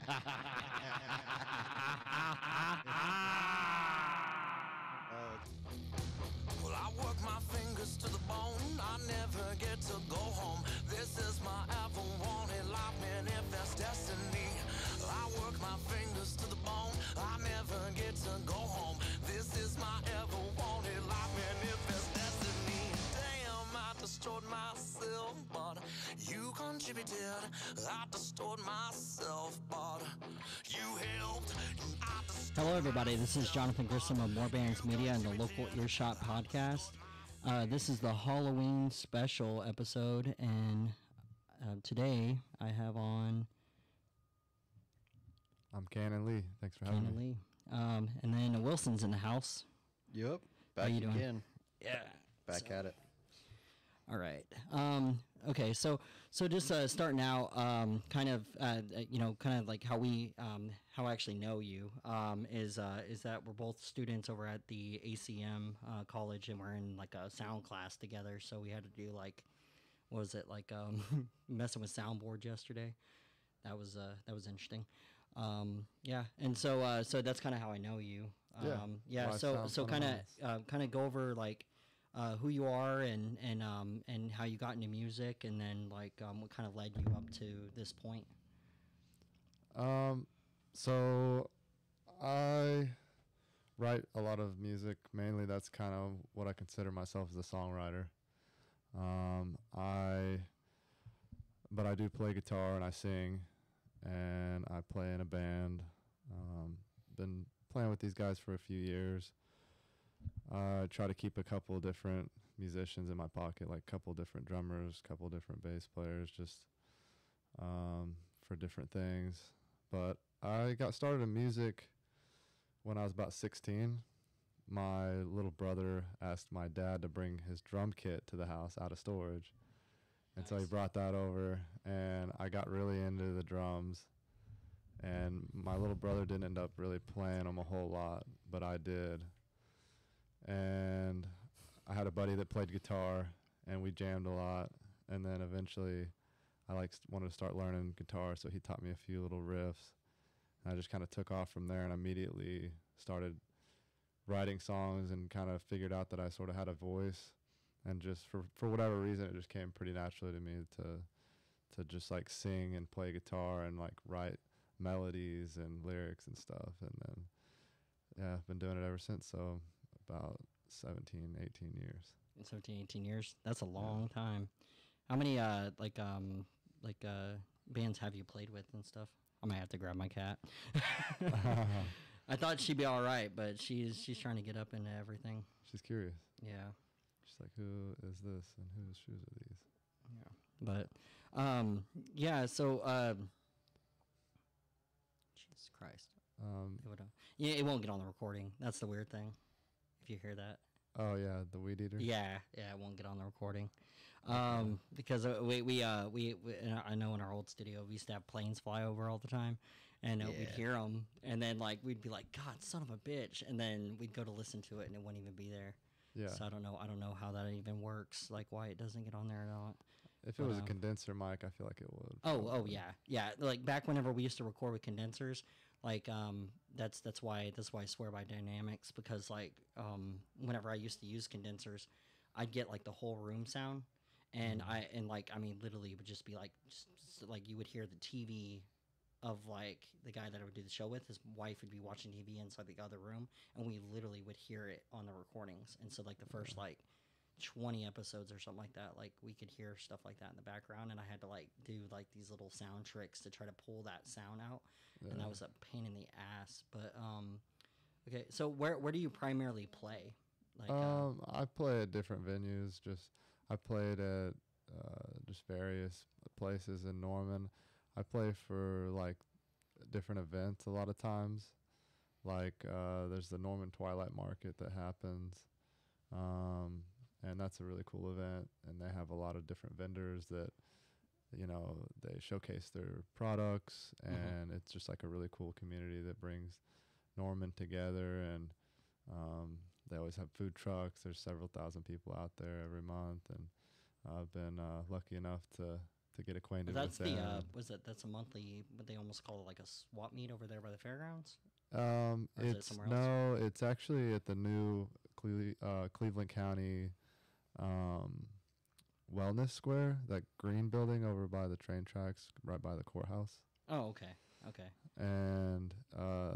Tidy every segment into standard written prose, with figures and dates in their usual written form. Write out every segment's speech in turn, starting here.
Well, I work my fingers to the bone. I never get to go home. This is my ever wanted life, man, if that's destiny. I work my fingers to the bone. I never get to go home. This is my ever wanted life, man, if that's destiny. Damn, I destroyed myself, but you contributed. I destroyed myself, but you helped. Hello, everybody. This is Johnathan Grissom of More Bands Media and the Local Earshot Podcast. This is the Halloween special episode, and today I have on... I'm Canon Lee. Thanks for having me. Canon Lee. And then Wilson's in the house. Yep. Back again. Yeah. Back at it. All right. Okay. So just starting out, kind of like how I actually know you, is that we're both students over at the ACM college, and we're in like a sound class together. So we had to do like, what was it, like messing with soundboard yesterday. That was interesting. Yeah. And so that's kind of how I know you. Yeah. So kind of go over like who you are and how you got into music, and then like what kind of led you up to this point. So I write a lot of music. Mainly, that's kind of what I consider myself as a songwriter. But I do play guitar and I sing, and I play in a band. Been playing with these guys for a few years. I try to keep a couple different musicians in my pocket, like a couple different drummers, couple different bass players, just for different things. But I got started in music when I was about 16. My little brother asked my dad to bring his drum kit to the house out of storage. And Nice. So he brought that over, and I got really into the drums. And my little brother didn't end up really playing them a whole lot, but I did. And I had a buddy that played guitar, and we jammed a lot. And then eventually I wanted to start learning guitar, so he taught me a few little riffs. And I just kind of took off from there and immediately started writing songs and kind of figured out that I sort of had a voice. And just for whatever reason, it just came pretty naturally to me to just like sing and play guitar and like write melodies and lyrics and stuff. And then, yeah, I've been doing it ever since. So about 17, 18 years. 17, 18 years. That's a long time. How many bands have you played with and stuff? I might have to grab my cat. I thought she'd be all right, but she's trying to get up into everything. She's curious. Yeah. She's like, who is this and whose shoes are these? Yeah. But yeah, so Jesus Christ. It won't get on the recording. That's the weird thing. If you hear that. Oh yeah, the weed eater. Yeah, it won't get on the recording. Because we I know in our old studio we used to have planes fly over all the time, and we'd hear them, and then like we'd be like, God, son of a bitch, and then we'd go to listen to it, and it wouldn't even be there. Yeah. So I don't know how that even works, like why it doesn't get on there at all. If it was a condenser mic, I feel like it would. Oh yeah. Like back whenever we used to record with condensers, like that's why I swear by dynamics, because like whenever I used to use condensers, I'd get like the whole room sound, and literally it would just be like just like you would hear the TV of like the guy that I would do the show with. His wife would be watching TV inside the other room, and we literally would hear it on the recordings. And so like the first like 20 episodes or something like that, like we could hear stuff like that in the background, and I had to like do like these little sound tricks to try to pull that sound out. And that was a pain in the ass. But okay, so where do you primarily play? Like I play at different venues. I played at just various places in Norman. I play for like different events a lot of times. Like there's the Norman Twilight Market that happens, and that's a really cool event. And they have a lot of different vendors that, you know, they showcase their products, and it's just like a really cool community that brings Norman together. And they always have food trucks. There's several thousand people out there every month, and I've been lucky enough to to get acquainted That's with them. that's a monthly, what they almost call it, like a swap meet over there by the fairgrounds? It's actually at the new Cleveland County Wellness Square, that green building over by the train tracks, right by the courthouse. Oh, okay. And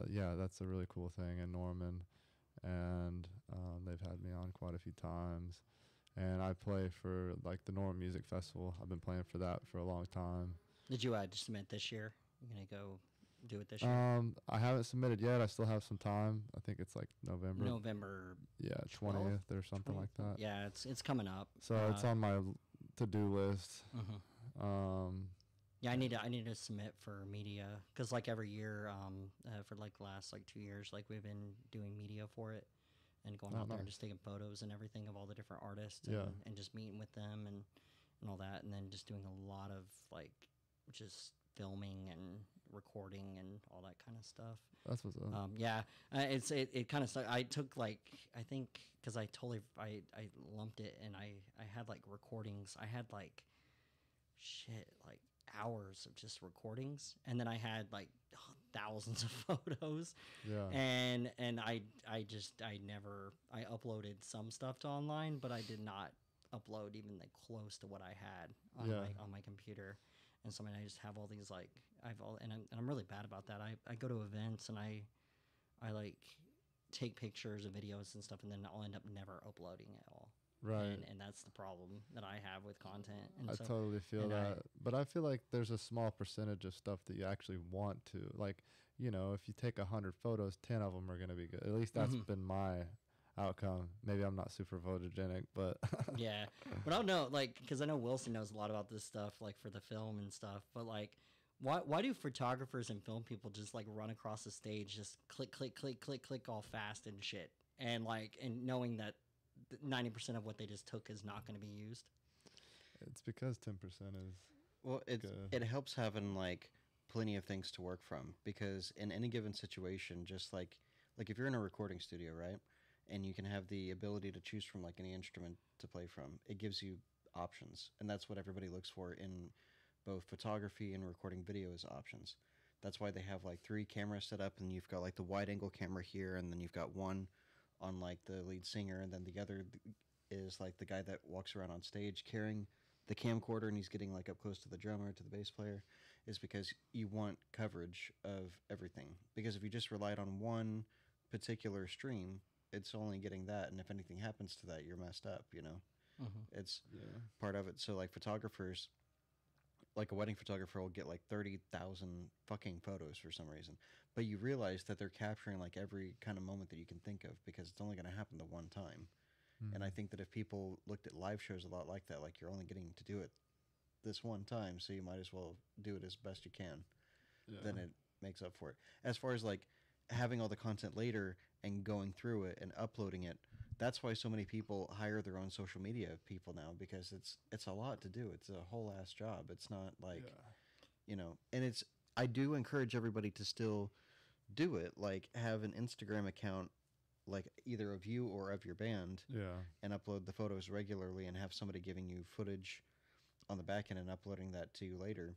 yeah, that's a really cool thing in Norman, and they've had me on quite a few times. And I play for like the Norman Music Festival. I've been playing for that for a long time. Did you just submit this year? You're gonna go do it this year? I haven't submitted yet. I still have some time. I think it's like November. Yeah, 20th or something 20th? like that. Yeah, it's coming up. So it's on my to-do list. Yeah, I need to submit for media, because like every year, for like the last like 2 years, like we've been doing media for it, and going out there and just taking photos and everything of all the different artists, and just meeting with them and all that, and then just doing a lot of like just filming and recording and all that kind of stuff. That's what's up. Yeah, it kind of I took like, I think, because I lumped it, and I had like recordings. I had like like hours of just recordings, and then I had like thousands of photos. Yeah. And I uploaded some stuff to online, but I did not upload even like close to what I had on my computer. And so I just have all these like I'm really bad about that. I go to events and I like take pictures of videos and stuff, and then I'll end up never uploading it all. Right. And that's the problem that I have with content. And I totally feel that. But I feel like there's a small percentage of stuff that you actually want to. Like, you know, if you take 100 photos, 10 of them are going to be good. At least that's been my outcome. Maybe I'm not super photogenic, but... Yeah. But I don't know, like, because I know Wilson knows a lot about this stuff, like, for the film and stuff. But, like, why do photographers and film people just, like, run across the stage, just click, click, click, click, click all fast and shit? And, like, and knowing that 90% of what they just took is not going to be used. It's because 10% is... Well, it helps having, like, plenty of things to work from, because in any given situation, just like if you're in a recording studio, right, and you can have the ability to choose from, like, any instrument to play from, it gives you options, and that's what everybody looks for in both photography and recording video, is options. That's why they have, like, 3 cameras set up, and you've got, like, the wide-angle camera here, and then you've got one on, like, the lead singer, and then the other is, like, the guy that walks around on stage carrying the camcorder, and he's getting, like, up close to the drummer, to the bass player, is because you want coverage of everything. Because if you just relied on one particular stream, it's only getting that, and if anything happens to that, you're messed up, you know? It's part of it. So, like, photographers, like a wedding photographer will get, like, 30,000 fucking photos for some reason. But you realize that they're capturing, like, every kind of moment that you can think of, because it's only going to happen the one time. And I think that if people looked at live shows a lot like that, like, you're only getting to do it this one time, so you might as well do it as best you can. Then it makes up for it. As far as, like, having all the content later and going through it and uploading it, that's why so many people hire their own social media people now, because it's a lot to do. It's a whole ass job. It's not like, you know, and I do encourage everybody to still do it, like, have an Instagram account, like, either of you or of your band, and upload the photos regularly, and have somebody giving you footage on the back end and uploading that to you later,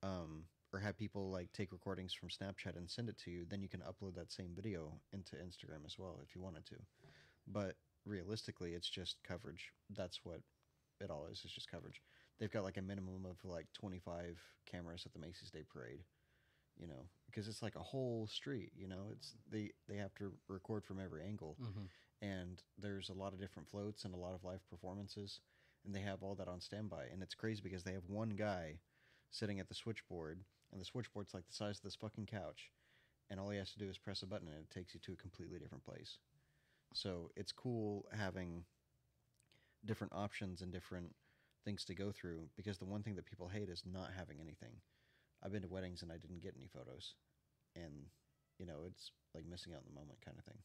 or have people, like, take recordings from Snapchat and send it to you. Then you can upload that same video into Instagram as well if you wanted to. But realistically, it's just coverage. That's what it all is. It's just coverage. They've got, like, a minimum of, like, 25 cameras at the Macy's Day Parade, you know, because it's like a whole street, you know. It's they have to record from every angle, and there's a lot of different floats and a lot of live performances, and they have all that on standby. And it's crazy because they have one guy sitting at the switchboard, and the switchboard's like the size of this fucking couch, and all he has to do is press a button, and it takes you to a completely different place. So it's cool having different options and different things to go through, because the one thing that people hate is not having anything. I've been to weddings and I didn't get any photos, and, you know, it's like missing out on the moment kind of thing.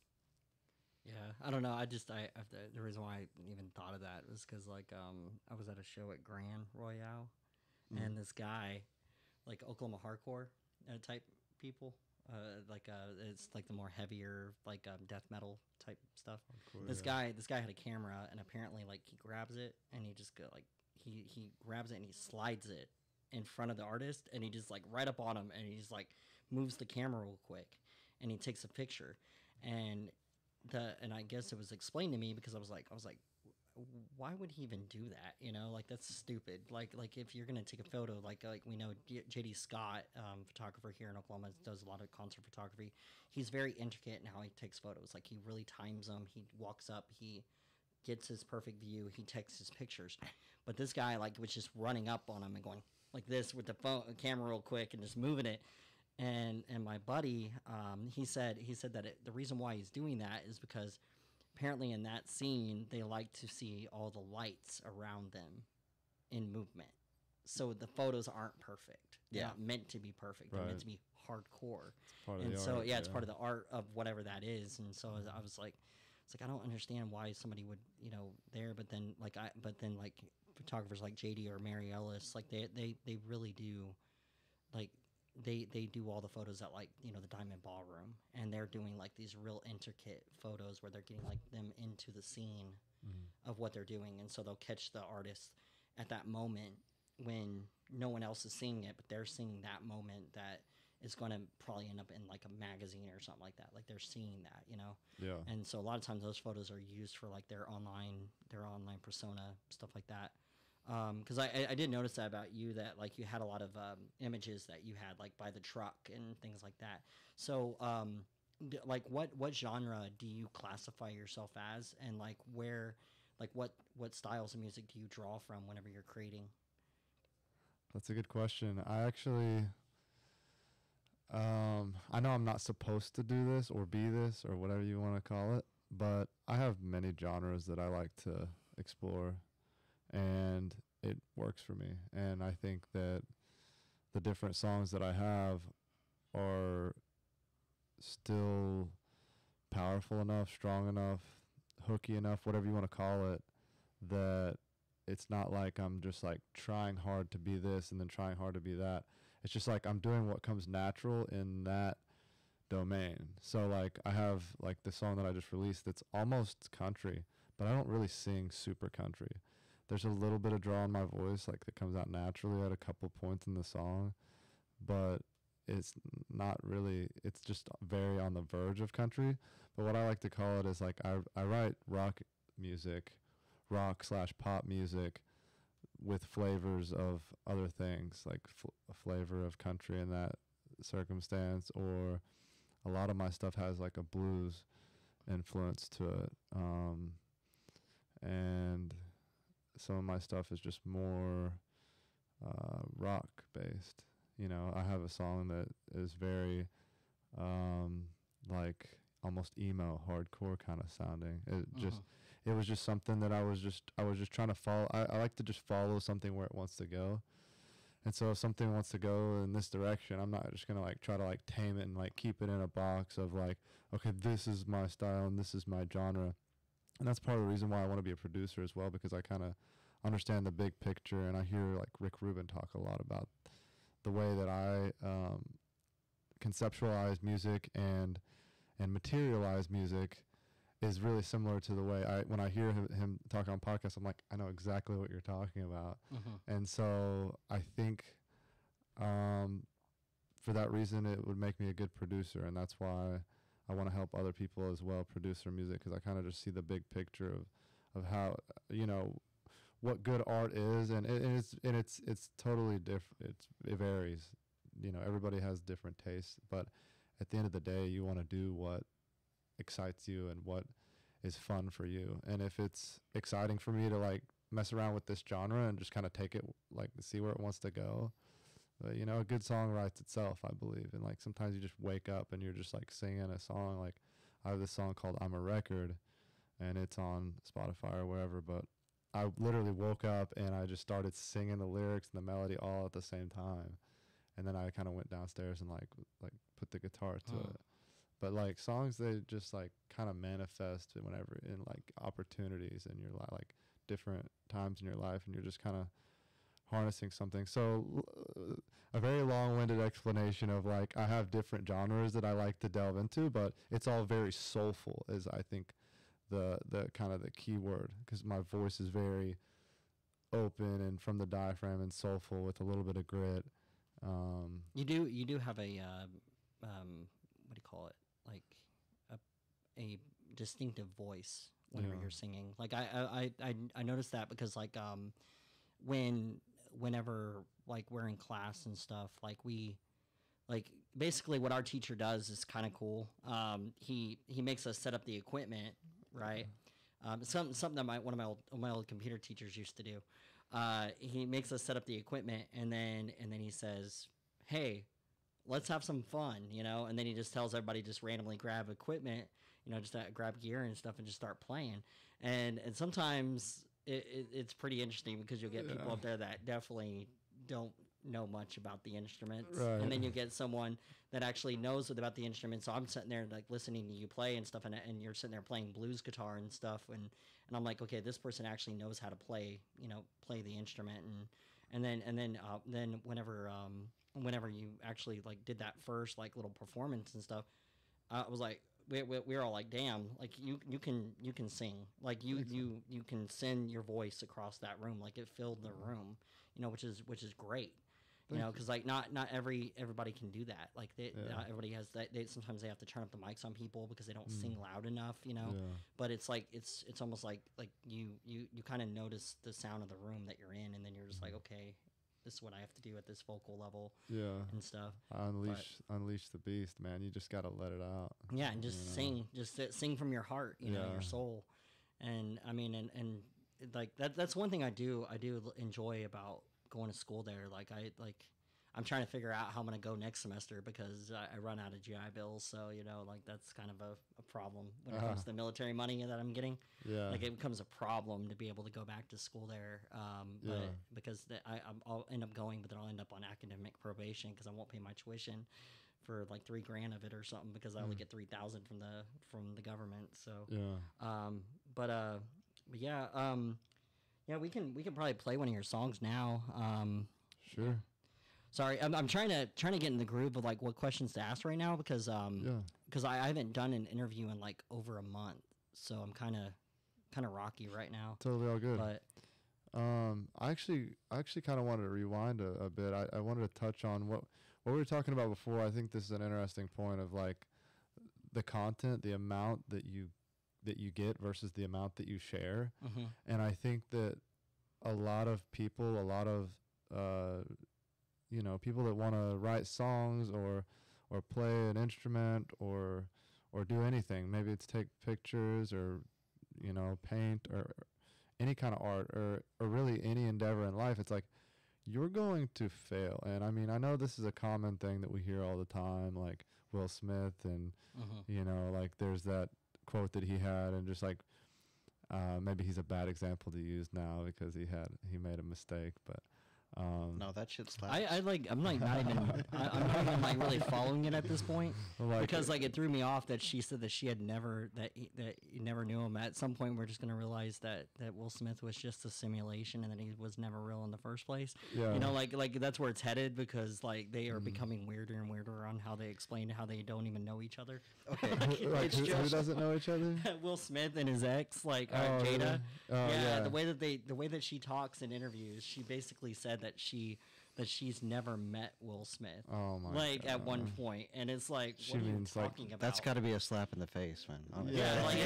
Yeah, I don't know. The reason why I even thought of that was because, like, I was at a show at Grand Royale, and this guy, like, Oklahoma hardcore type people, it's like the more heavier, like, death metal type stuff. This guy had a camera, and apparently, like, he grabs it and he just go, like, he grabs it and he slides it in front of the artist, and he just like right up on him, and he just like moves the camera real quick, and he takes a picture, and I guess it was explained to me because I was like, why would he even do that? You know, like that's stupid. Like if you're gonna take a photo, like we know JD Scott, photographer here in Oklahoma, does a lot of concert photography. He's very intricate in how he takes photos. Like he really times them. He walks up. He gets his perfect view. He takes his pictures. But this guy like was just running up on him and going like this with the camera real quick and just moving it. And my buddy, he said that the reason why he's doing that is because apparently in that scene they like to see all the lights around them in movement, so the photos aren't perfect. They're not meant to be perfect. They're meant to be hardcore. And so art, it's part of the art of whatever that is. And so I was like, it's like I don't understand why somebody would there, but then like photographers like JD or Mary Ellis, like they really do like they do all the photos at like the Diamond Ballroom, and they're doing like these real intricate photos where they're getting like them into the scene of what they're doing. And so they'll catch the artist at that moment when no one else is seeing it, but they're seeing that moment that is going to probably end up in like a magazine or something like that. Like they're seeing that, And so a lot of times those photos are used for like their online persona, stuff like that. Because I did notice that about you, that like you had a lot of images that you had like by the truck and things like that. So like what genre do you classify yourself as, and like where, like what styles of music do you draw from whenever you're creating? That's a good question. I actually, I know I'm not supposed to do this or be this or whatever you want to call it, but I have many genres that I like to explore, and it works for me. And I think that the different songs that I have are still powerful enough, strong enough, hooky enough, whatever you want to call it, that it's not like I'm just like trying hard to be this and then trying hard to be that. It's just like I'm doing what comes natural in that domain. So like I have like the song that I just released that's almost country, but I don't really sing super country. There's a little bit of draw in my voice like that comes out naturally at a couple points in the song, but it's not really, it's just very on the verge of country. But what I like to call it is like I write rock music, rock/pop music with flavors of other things, like a flavor of country in that circumstance, or a lot of my stuff has like a blues influence to it, and some of my stuff is just more rock based. I have a song that is very like almost emo, hardcore kind of sounding. It was just something that I was just trying to follow. I like to just follow something where it wants to go. And so if something wants to go in this direction, I'm not just going to like try to like tame it and like keep it in a box of like, okay, this is my style and this is my genre. And that's part of the reason why I want to be a producer as well, because I kind of understand the big picture. And I hear like Rick Rubin talk a lot about the way that I conceptualize music and materialize music is really similar to the way when I hear him talk on podcasts, I'm like, I know exactly what you're talking about. And so I think for that reason, it would make me a good producer. And that's why I want to help other people as well produce their music, because I kind of just see the big picture of how, what good art is. And it's totally different. It varies. Everybody has different tastes, but at the end of the day, you want to do what excites you and what is fun for you. And if it's exciting for me to like mess around with this genre and just kind of take it, like see where it wants to go, but a good song writes itself, I believe. And like sometimes you just wake up and you're just like singing a song. Like I have this song called I'm a Record, and it's on Spotify or wherever, but I literally woke up and I just started singing the lyrics and the melody all at the same time. And then I kind of went downstairs and like put the guitar to it. But like songs, they just like kind of manifest whenever in like opportunities in your life, like different times in your life, and you're just kind of harnessing something. So a very long-winded explanation of like I have different genres that I like to delve into, but it's all very soulful is I think the kind of the key word, because my voice is very open and from the diaphragm and soulful with a little bit of grit. You do have a what do you call it? Like a distinctive voice whenever Yeah. you're singing. Like I noticed that because like whenever like we're in class and stuff, like basically what our teacher does is kind of cool. He makes us set up the equipment, right? Something that one of my old computer teachers used to do. He makes us set up the equipment, and then he says, "Hey, let's have some fun," you know. And then he just tells everybody just randomly grab equipment, you know, just grab gear and stuff, and just start playing. And sometimes it's pretty interesting because you'll get people up there that definitely don't know much about the instrument, Right. and then you get someone that actually knows about the instrument. So I'm sitting there like listening to you play and stuff, and you're sitting there playing blues guitar and stuff, and I'm like, okay, this person actually knows how to play, you know, play the instrument, and then whenever you actually like did that first like little performance and stuff, I was like, we were all like, damn, like you can sing, like you can send your voice across that room, like it filled the room, you know, which is great. You know, because like not everybody can do that. Like not everybody has that. Sometimes they have to turn up the mics on people because they don't sing loud enough. You know, but it's like it's almost like you kind of notice the sound of the room that you're in, and then you're just like, okay, this is what I have to do at this vocal level. And stuff. Unleash the beast, man. You just gotta let it out. Yeah, and just sing, sing from your heart. You know, your soul. And I mean, and like that's one thing I do enjoy about going to school there. Like I'm trying to figure out how I'm going to go next semester because I run out of GI bills. So, you know, like that's kind of a problem when it comes to the military money that I'm getting. Yeah. Like it becomes a problem to be able to go back to school there. But because I'll end up going, but then I'll end up on academic probation because I won't pay my tuition for like $3,000 of it or something because I only get $3,000 from the government. So, yeah, we can probably play one of your songs now. Sure. Sorry, I'm trying to get in the groove of like what questions to ask right now because I haven't done an interview in like over a month, so I'm kind of rocky right now. Totally all good. But I actually kind of wanted to rewind a bit. I wanted to touch on what we were talking about before. I think this is an interesting point of like the content, the amount that you get versus the amount that you share. And I think that a lot of people, people that want to write songs or play an instrument or do anything, maybe it's take pictures or, you know, paint or any kind of art or really any endeavor in life, it's like you're going to fail. And I mean, I know this is a common thing that we hear all the time, like Will Smith and, you know, like there's that quote that he had, and just like maybe he's a bad example to use now because he made a mistake, but no, that shit slaps. I'm not even like really following it at this point because like it threw me off that she said that she had never that you never knew him. At some point, we're just gonna realize that Will Smith was just a simulation and that he was never real in the first place. Yeah. You know, like that's where it's headed because like they are becoming weirder and weirder on how they explain how they don't even know each other. Okay, who doesn't know each other? Will Smith and his ex, like Oh, Jada. really? Yeah. The way that she talks in interviews, she basically said that she's never met Will Smith. Oh my! Like God. at one point, and it's like, She what are you means, like, talking about? that's got to be a slap in the face, man. Honestly. Yeah, like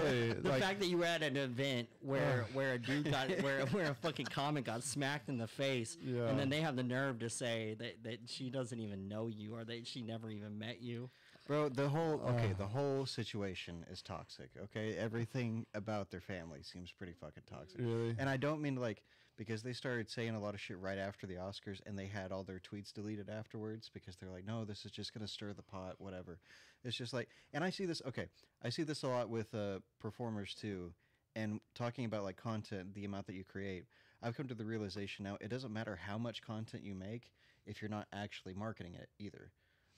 Really, the like- fact that you were at an event where a dude got where a fucking comic got smacked in the face, Yeah. and then they have the nerve to say that she doesn't even know you or that she never even met you. Bro, the whole situation is toxic. Okay, everything about their family seems pretty fucking toxic. Really? And I don't mean like because they started saying a lot of shit right after the Oscars, and they had all their tweets deleted afterwards because they're like, no, this is just gonna stir the pot, whatever. It's just like, and I see this a lot with performers too, and talking about like content, the amount that you create. I've come to the realization now, it doesn't matter how much content you make if you're not actually marketing it either.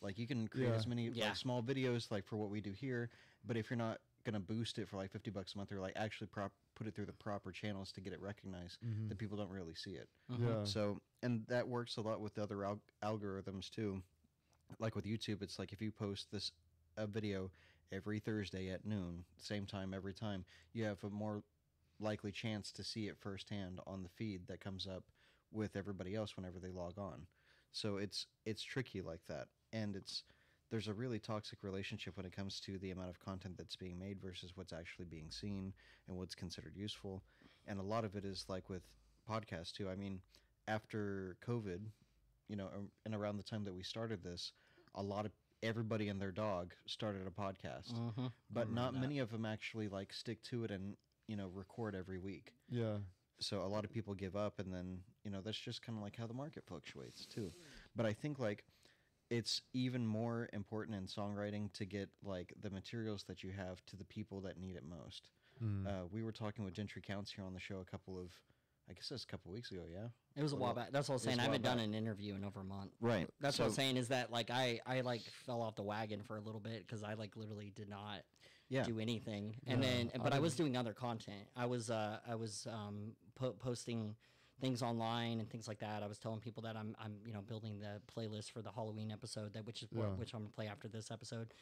Like you can create as many like, small videos like for what we do here, but if you're not gonna boost it for like $50 a month or like actually put it through the proper channels to get it recognized, then people don't really see it. Yeah. So, and that works a lot with the other algorithms too. Like with YouTube, it's like if you post a video every Thursday at noon, same time every time, you have a more likely chance to see it firsthand on the feed that comes up with everybody else whenever they log on. So it's tricky like that, and there's a really toxic relationship when it comes to the amount of content that's being made versus what's actually being seen and what's considered useful. And a lot of it is like with podcasts too. I mean, after COVID, and around the time that we started this, a lot of everybody and their dog started a podcast, but not many of them actually like stick to it and record every week. Yeah. So a lot of people give up, and then that's just kind of like how the market fluctuates too. But I think like it's even more important in songwriting to get like the materials that you have to the people that need it most. We were talking with Gentry Counts here on the show I guess that's a couple weeks ago. Yeah, it was a while back. That's what I was saying. I haven't done an interview in over a month. Right. That's what I'm saying, is that like I like fell off the wagon for a little bit because I like literally did not do anything. And then, but I was doing other content. I was posting things online and things like that. I was telling people that I'm building the playlist for the Halloween episode, which I'm gonna play after this episode.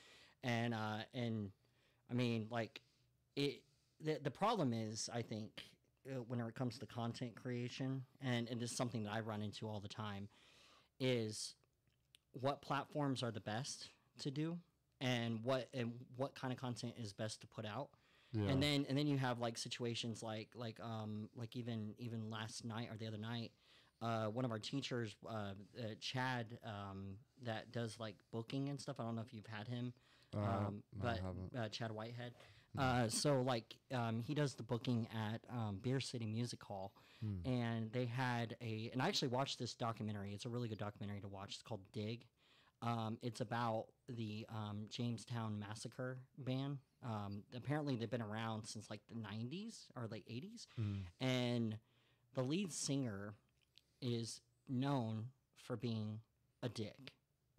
And I mean, like the problem is, I think, when it comes to content creation, and this is something that I run into all the time, is what platforms are the best to do, and what kind of content is best to put out. Yeah. And then you have like situations like even last night or the other night, one of our teachers, Chad, that does like booking and stuff. I don't know if you've had him, but Chad Whitehead. So like he does the booking at Beer City Music Hall, and they had and I actually watched this documentary. It's a really good documentary to watch. It's called Dig. It's about the Jamestown Massacre band. Apparently they've been around since like the 90s or late 80s, and the lead singer is known for being a dick.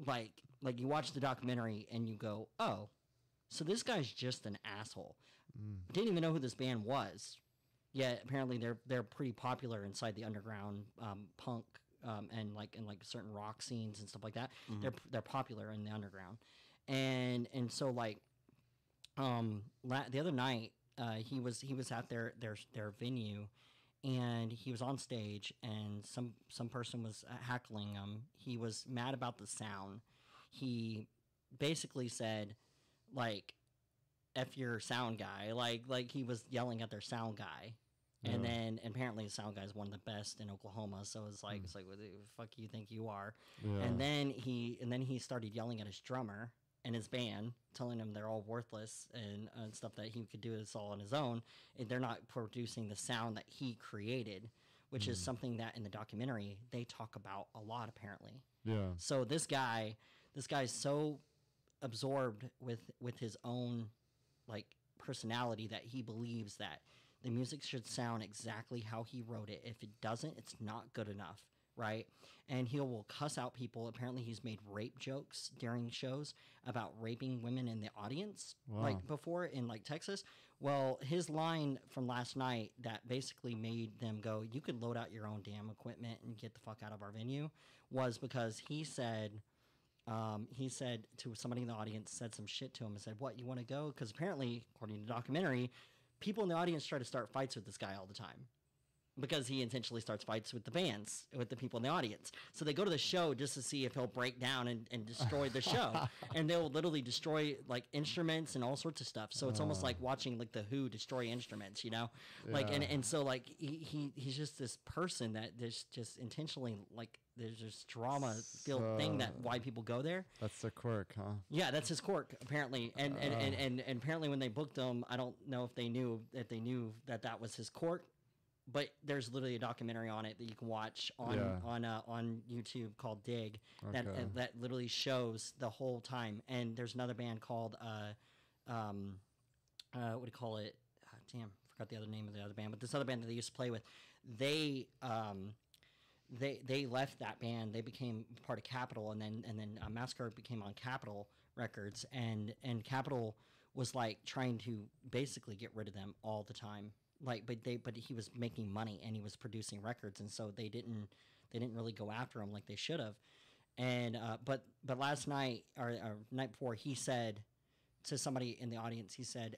Like you watch the documentary and you go, oh, so this guy's just an asshole. Didn't even know who this band was. Yet apparently they're pretty popular inside the underground punk and like certain rock scenes and stuff like that. They're popular in the underground, and so like the other night he was at their venue, and he was on stage, and some person was heckling him. He was mad about the sound. He basically said, like, F your sound guy. Like he was yelling at their sound guy. And then apparently the sound guy is one of the best in Oklahoma. So it's like what the fuck you think you are? Yeah. And then he started yelling at his drummer and his band, telling them they're all worthless and stuff, that he could do this all on his own. And they're not producing the sound that he created, which is something that in the documentary they talk about a lot apparently. Yeah. So this guy's so absorbed with his own like personality that he believes that the music should sound exactly how he wrote it. If it doesn't, it's not good enough, right? And he will cuss out people. Apparently he's made rape jokes during shows about raping women in the audience. Wow. Like before in like Texas. Well, his line from last night that basically made them go, you could load out your own damn equipment and get the fuck out of our venue, was because he said to somebody in the audience, said some shit to him and said, what, you want to go? Because apparently, according to the documentary, people in the audience try to start fights with this guy all the time because he intentionally starts fights with the bands, with the people in the audience. So they go to the show just to see if he'll break down and destroy the show. And they'll literally destroy like instruments and all sorts of stuff. So it's almost like watching like the Who destroy instruments, you know? Like, and so like he's just this person that there's just intentionally like, there's this drama-filled thing that why people go there. That's the quirk, huh? Yeah, that's his quirk apparently. And apparently when they booked him, I don't know if they knew that was his quirk, but there's literally a documentary on it that you can watch on YouTube called Dig that literally shows the whole time. And there's another band called what do you call it? Damn, forgot the other name of the other band. But this other band that they used to play with, they left that band. They became part of Capitol, and then Massacre became on Capitol Records, and Capitol was like trying to basically get rid of them all the time. Like, but he was making money and he was producing records, and so they didn't really go after him like they should have. And but last night or night before, he said to somebody in the audience, he said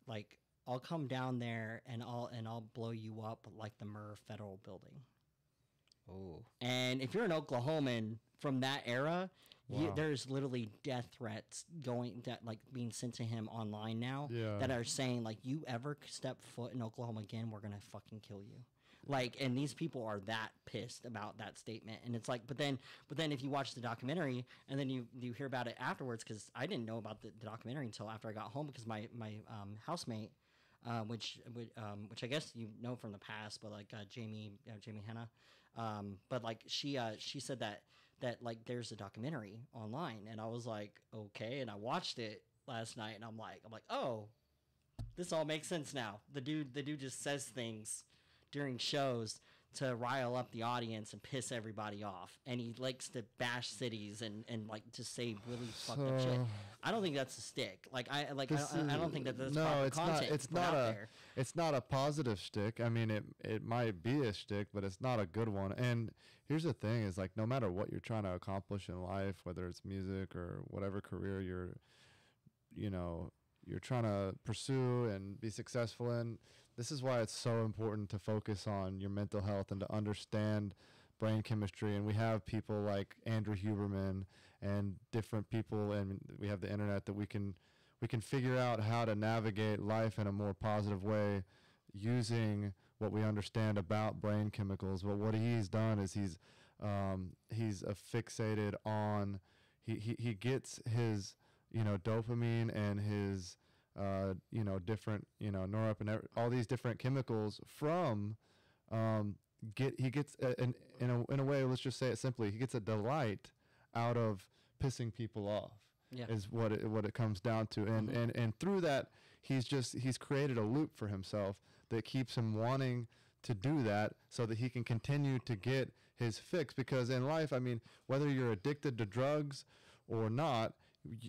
like, I'll come down there and I'll blow you up like the Murrah Federal Building. Oh. And if you're an Oklahoman from that era, Wow. there's literally death threats being sent to him online now Yeah. that are saying like, you ever step foot in Oklahoma again, we're gonna fucking kill you. Like, and these people are that pissed about that statement, and it's like, but then if you watch the documentary and then you hear about it afterwards, because I didn't know about the documentary until after I got home, because my housemate, which I guess you know from the past, but like Jamie Hanna, but like she said that like there's a documentary online, and I was like, okay, and I watched it last night, and I'm like, oh, this all makes sense now. The dude just says things during shows to rile up the audience and piss everybody off, and he likes to bash cities and like to say really fucked up shit. I don't think that's a stick. Like I don't think that's proper content. It's not a positive shtick. I mean, it might be a shtick, but it's not a good one. And here's the thing: is like no matter what you're trying to accomplish in life, whether it's music or whatever career you're trying to pursue and be successful in. This is why it's so important to focus on your mental health and to understand brain chemistry. And we have people like Andrew Huberman and different people, and we have the internet that we can figure out how to navigate life in a more positive way using what we understand about brain chemicals. But what he's done is he's fixated on he gets his dopamine and his different norepinephrine, all these different chemicals from he gets in a way, let's just say it simply, he gets a delight out of pissing people off. Yeah. Is what it comes down to, and through that he's created a loop for himself that keeps him wanting to do that so that he can continue to get his fix. Because in life, I mean, whether you're addicted to drugs or not,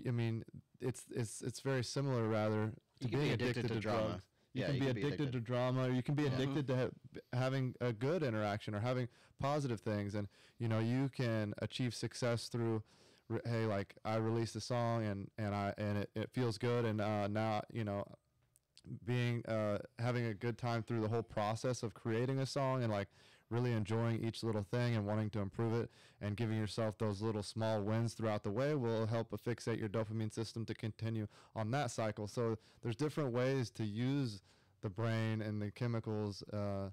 I mean, it's very similar rather to being addicted to drama. Drugs. You can be addicted to drama, or you can be addicted to having a good interaction or having positive things. And you can achieve success through, hey, like I released a song and it feels good, and now being having a good time through the whole process of creating a song and like really enjoying each little thing and wanting to improve it, and giving yourself those little small wins throughout the way will help fixate your dopamine system to continue on that cycle. So there's different ways to use the brain and the chemicals to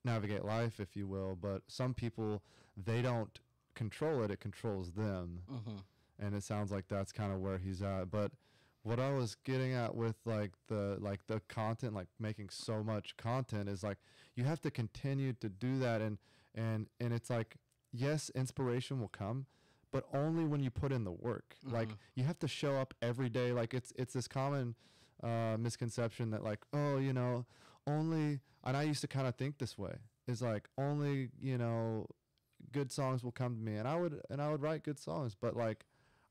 navigate life, if you will. But some people, they don't control it, it controls them. And it sounds like that's kind of where he's at. But what I was getting at with the content, like making so much content, is like you have to continue to do that, and it's like, yes, inspiration will come, but only when you put in the work. Like you have to show up every day. Like it's this common misconception that like, only, and I used to kind of think this way, is like only good songs will come to me, and I would write good songs, but like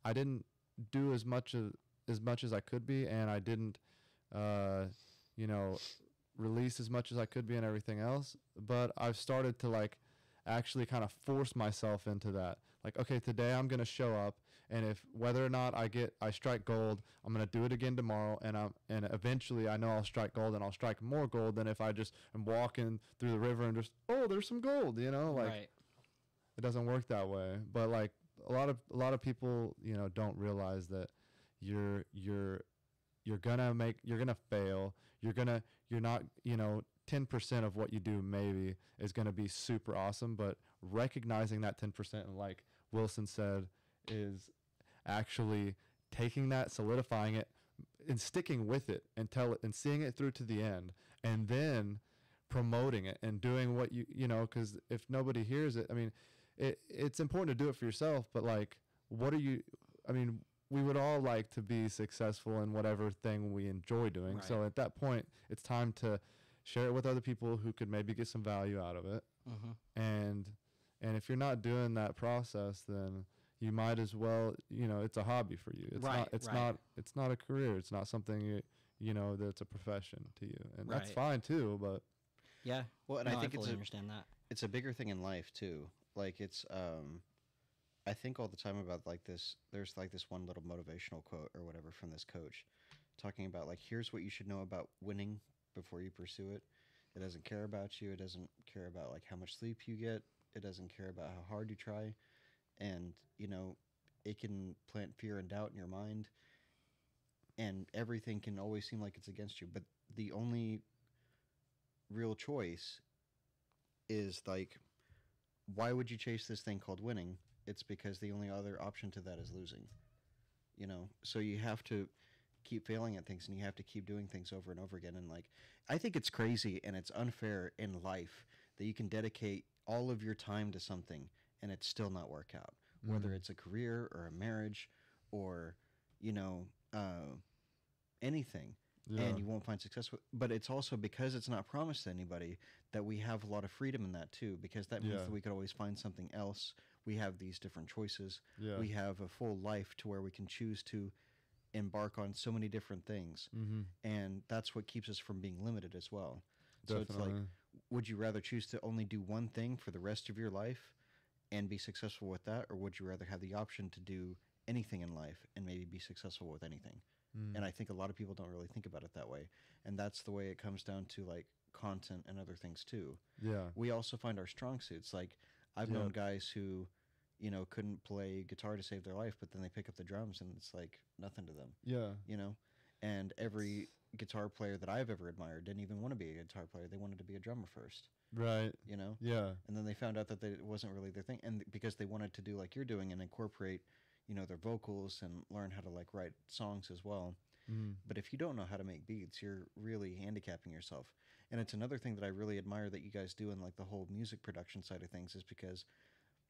I didn't do as much as I could be, and I didn't release as much as I could be and everything else. But I've started to like actually kind of force myself into that. Like, okay, today I'm going to show up, and if whether or not I strike gold, I'm going to do it again tomorrow, and eventually I know I'll strike gold, and I'll strike more gold than if I just am walking through the river and just, oh, there's some gold, like right. It doesn't work that way. But like a lot of people, don't realize that you're gonna fail. You're not 10% of what you do maybe is gonna be super awesome, but recognizing that 10%, and like Wilson said, is actually taking that, solidifying it, and sticking with it and seeing it through to the end, and then promoting it and doing what because if nobody hears it, I mean, it's important to do it for yourself, but like, we would all like to be successful in whatever thing we enjoy doing. Right. So at that point, it's time to share it with other people who could maybe get some value out of it. And if you're not doing that process, then you might as well, it's a hobby for you. It's not a career. It's not something that's a profession to you, and that's fine too. But yeah, well, and I think fully understand that it's a bigger thing in life too. Like it's I think all the time about like this, there's like this one little motivational quote or whatever from this coach talking about like, here's what you should know about winning before you pursue it. It doesn't care about you. It doesn't care about like how much sleep you get. It doesn't care about how hard you try. And, you know, it can plant fear and doubt in your mind, and everything can always seem like it's against you. But the only real choice is like, why would you chase this thing called winning? It's because the only other option to that is losing, you know? So you have to keep failing at things, and you have to keep doing things over and over again. And like, I think it's crazy and it's unfair in life that you can dedicate all of your time to something and it still not work out, whether it's a career or a marriage or, you know, anything. Yeah. And you won't find success with. But it's also because it's not promised to anybody that we have a lot of freedom in that too, because that means that we could always find something else. We have these different choices. Yeah. We have a full life to where we can choose to embark on so many different things. And that's what keeps us from being limited as well. So it's like, would you rather choose to only do one thing for the rest of your life and be successful with that, or would you rather have the option to do anything in life and maybe be successful with anything? And I think a lot of people don't really think about it that way. And that's the way it comes down to like content and other things too. Yeah. We also find our strong suits. Like, I've known guys who, you know, couldn't play guitar to save their life, but then they pick up the drums and it's like nothing to them. Yeah. You know? And every guitar player that I've ever admired didn't even want to be a guitar player. They wanted to be a drummer first. Right. You know? Yeah. And then they found out that it wasn't really their thing. And because they wanted to do like you're doing and incorporate, you know, their vocals and learn how to like write songs as well. But if you don't know how to make beats, you're really handicapping yourself. And it's another thing that I really admire that you guys do in like the whole music production side of things, is because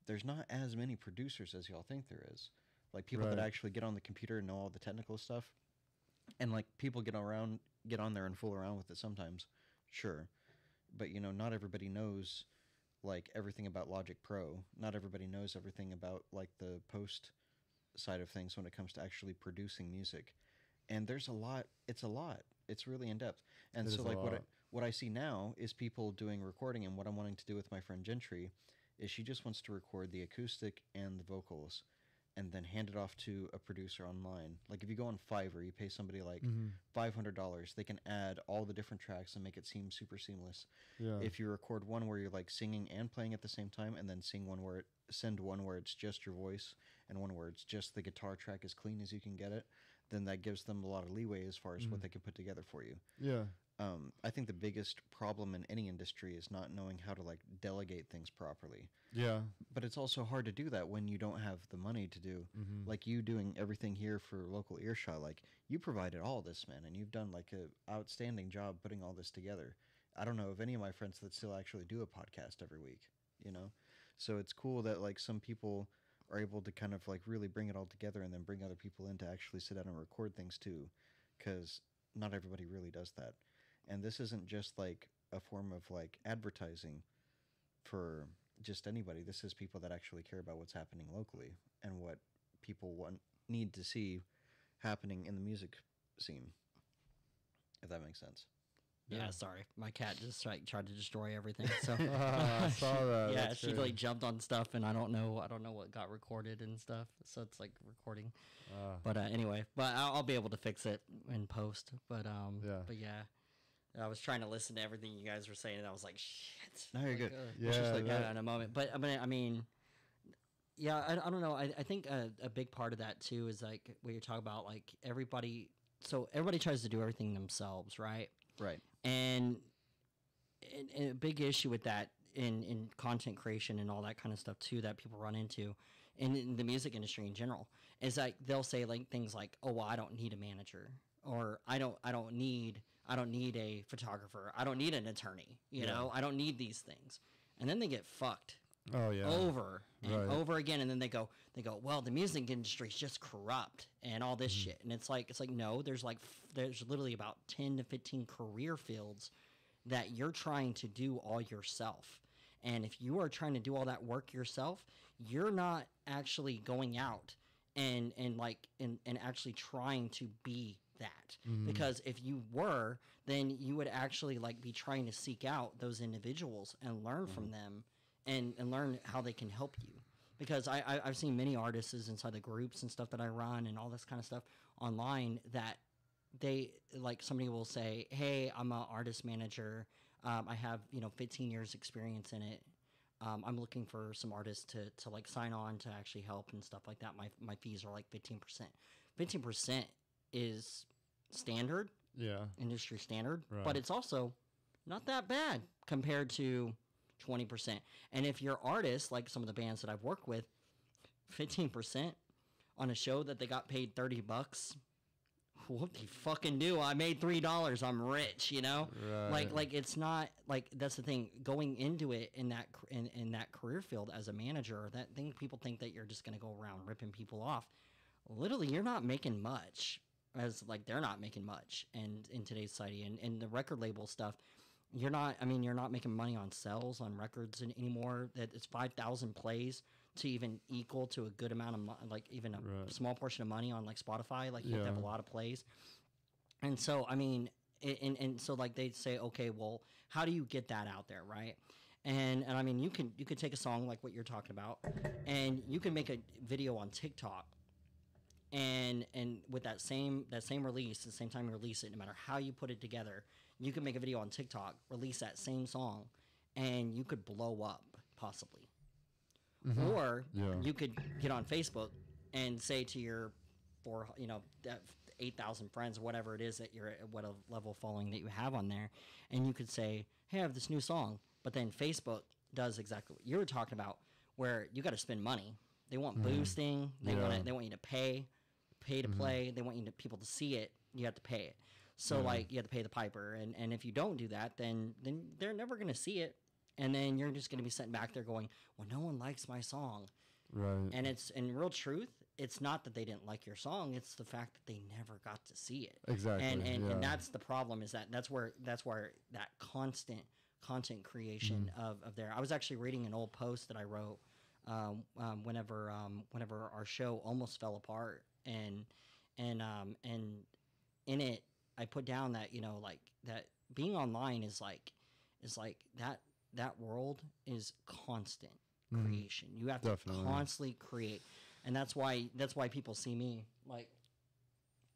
there's not as many producers as y'all think there is. Like people that actually get on the computer and know all the technical stuff. And like people get on there and fool around with it sometimes. Sure. But you know, not everybody knows like everything about Logic Pro. Not everybody knows everything about like the post side of things when it comes to actually producing music. And there's a lot. It's a lot. It's really in depth. And so like what I see now is people doing recording, and what I'm wanting to do with my friend Gentry is she just wants to record the acoustic and the vocals and then hand it off to a producer online. Like if you go on Fiverr, you pay somebody like $500, they can add all the different tracks and make it seem super seamless. Yeah. If you record one where you're like singing and playing at the same time, and then send one where it's just your voice and one where it's just the guitar track as clean as you can get it, then that gives them a lot of leeway as far as what they can put together for you. Yeah. I think the biggest problem in any industry is not knowing how to like delegate things properly. Yeah. But it's also hard to do that when you don't have the money to do. Like you doing everything here for Local Earshot, like you provided all this, man, and you've done like a outstanding job putting all this together. I don't know of any of my friends that still actually do a podcast every week, you know? So it's cool that like some people are able to kind of like really bring it all together and then bring other people in to actually sit down and record things too, because not everybody really does that. And this isn't just like a form of like advertising for just anybody. This is people that actually care about what's happening locally and what people need to see happening in the music scene, if that makes sense. Yeah, sorry. My cat just like tried to destroy everything. So I saw that. yeah, That's she crazy. like jumped on stuff, and I don't know what got recorded and stuff. So it's like recording. But anyway, but I'll be able to fix it in post. But yeah, I was trying to listen to everything you guys were saying, and I was like, shit. No, you're Like, good. Yeah, It's just like yeah, in a moment. But I mean, yeah, I don't know. I think a big part of that too is like when you're talking about like everybody. So everybody tries to do everything themselves, right? Right. And a big issue with that in content creation and all that kind of stuff too that people run into in the music industry in general is like they'll say like things like, oh well, I don't need a manager, or I don't need a photographer, I don't need an attorney, you know, I don't need these things, and then they get fucked Oh yeah. over and Right. over again, and then they go, well, the music industry is just corrupt and all this shit, and it's like no, there's literally about 10 to 15 career fields that you're trying to do all yourself, and if you are trying to do all that work yourself, you're not actually going out and actually trying to be that, because if you were, then you would actually like be trying to seek out those individuals and learn from them and learn how they can help you. Because I've seen many artists inside the groups and stuff that I run and all this kind of stuff online that they like somebody will say, "Hey, I'm an artist manager. I have 15 years experience in it. I'm looking for some artists to like sign on to actually help and stuff like that. My fees are like 15%. 15% is standard, industry standard, Right. but it's also not that bad compared to 20%. And if you're artists, like some of the bands that I've worked with, 15% on a show that they got paid $30, what they fucking do? I made $3. I'm rich, Right. Like it's not like that's the thing. Going into it in that career field as a manager, that thing people think that you're just gonna go around ripping people off. Literally, you're not making much. As like they're not making much, and in today's society, and the record label stuff, you're not making money on sales on records anymore. That it's 5,000 plays to even equal to a good amount of like even a Right. small portion of money on like Spotify. Like you have to have a lot of plays, and so and so like they'd say, okay, well, how do you get that out there, right? And I mean, you could take a song like what you're talking about, and you can make a video on TikTok. And with that same release, the same time you release it, no matter how you put it together, you can make a video on TikTok, release that same song, and you could blow up possibly. Or you could get on Facebook and say to your 8,000 friends or whatever it is that you're at, what a level of following that you have on there, and you could say, hey, I have this new song. But then Facebook does exactly what you were talking about, where you got to spend money. They want boosting. They want you to pay to play. They want people to see it. You have to pay it. So like you have to pay the piper, and if you don't do that, then they're never going to see it, and then you're just going to be sitting back there going, well, no one likes my song. Right. And it's in real truth, it's not that they didn't like your song; it's the fact that they never got to see it. Exactly. And that's the problem. Is that's where that constant content creation of there. I was actually reading an old post that I wrote whenever our show almost fell apart, and in it I put down that like that being online is like that world is constant creation. You have to constantly create, and that's why people see me like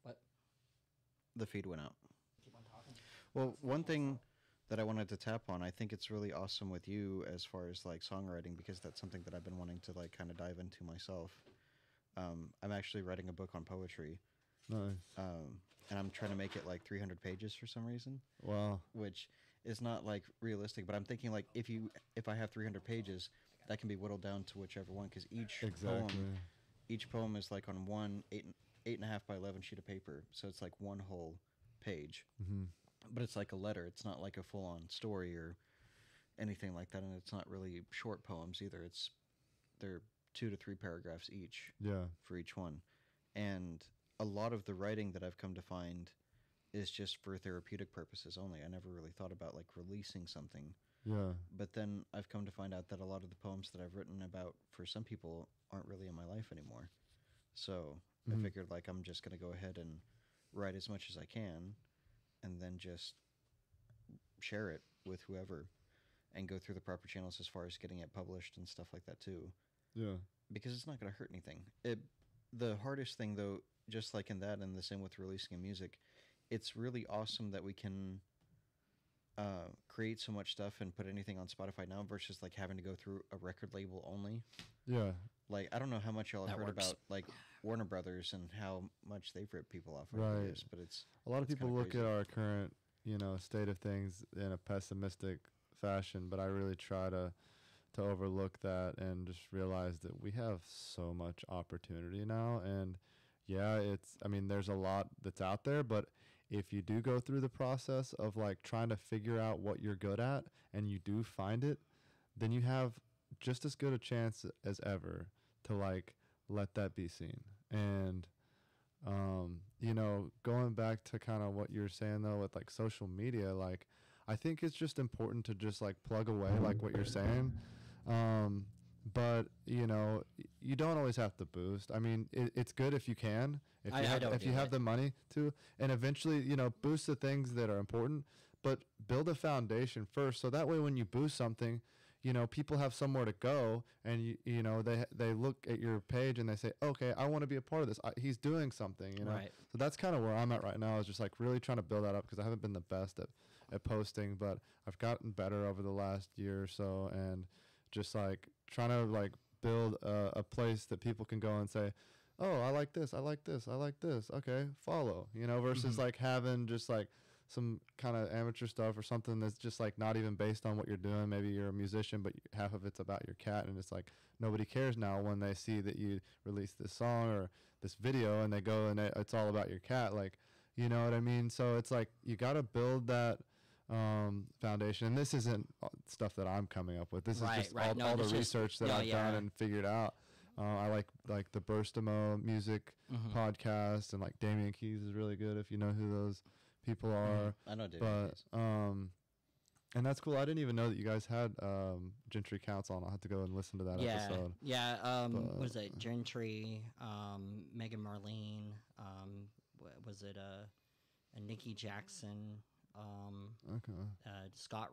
what The feed went out. keep on talking. Well, one thing that I wanted to tap on, I think it's really awesome with you as far as like songwriting, because that's something that I've been wanting to like kind of dive into myself. I'm actually writing a book on poetry. Nice. And I'm trying to make it like 300 pages for some reason. Wow. Which is not like realistic, but I'm thinking like if I have 300 pages, that can be whittled down to whichever one, because each poem is like on one 8.5 by 11 sheet of paper, so it's like one whole page. But it's like a letter. It's not like a full-on story or anything like that, and it's not really short poems either. They're 2 to 3 paragraphs each. Yeah. For each one, and a lot of the writing that I've come to find is just for therapeutic purposes only. I never really thought about like releasing something. Yeah. But then I've come to find out that a lot of the poems that I've written about for some people aren't really in my life anymore. So I figured like I'm just going to go ahead and write as much as I can, and then just share it with whoever and go through the proper channels as far as getting it published and stuff like that too. Yeah. Because it's not going to hurt anything. The hardest thing though, just like in that, and the same with releasing a music, it's really awesome that we can create so much stuff and put anything on Spotify now versus like having to go through a record label only. Yeah. Like, I don't know how much y'all have That heard works. about like Warner Brothers and how much they've ripped people off over Right. the years, but it's A lot of it's people kinda look crazy. at our current, state of things in a pessimistic fashion, but I really try to overlook that and just realize that we have so much opportunity now. And yeah, there's a lot that's out there, but if you do go through the process of like trying to figure out what you're good at and you do find it, then you have just as good a chance as ever to like let that be seen. And going back to kind of what you're saying though with like social media, like I think it's just important to just like plug away like what you're saying. But you don't always have to boost. I mean, it's good if you can, if you have the money to, and eventually, boost the things that are important, but build a foundation first. So that way when you boost something, you know, people have somewhere to go, and you know, they look at your page and they say, okay, I want to be a part of this. He's doing something, you know. Right. So that's kind of where I'm at right now, is just like really trying to build that up, because I haven't been the best at posting, but I've gotten better over the last year or so, and just like trying to like build a place that people can go and say, oh, I like this, I like this, I like this, okay, follow, you know, versus like having just like some kind of amateur stuff or something that's just like not even based on what you're doing. Maybe you're a musician, but half of it's about your cat, and it's like nobody cares now when they see that you release this song or this video and they go and it's all about your cat, like, you know what I mean? So it's like you got to build that foundation, and this isn't stuff that I'm coming up with. This is just all the research that I've done and figured out. I like the Burstamo music podcast, and like Damian Keys is really good, if you know who those people are. I know Damian Keys. And that's cool. I didn't even know that you guys had Gentry Council on. I'll have to go and listen to that episode. Yeah, what was it? Gentry, Megan Marlene, was it a Nikki Jackson, Scott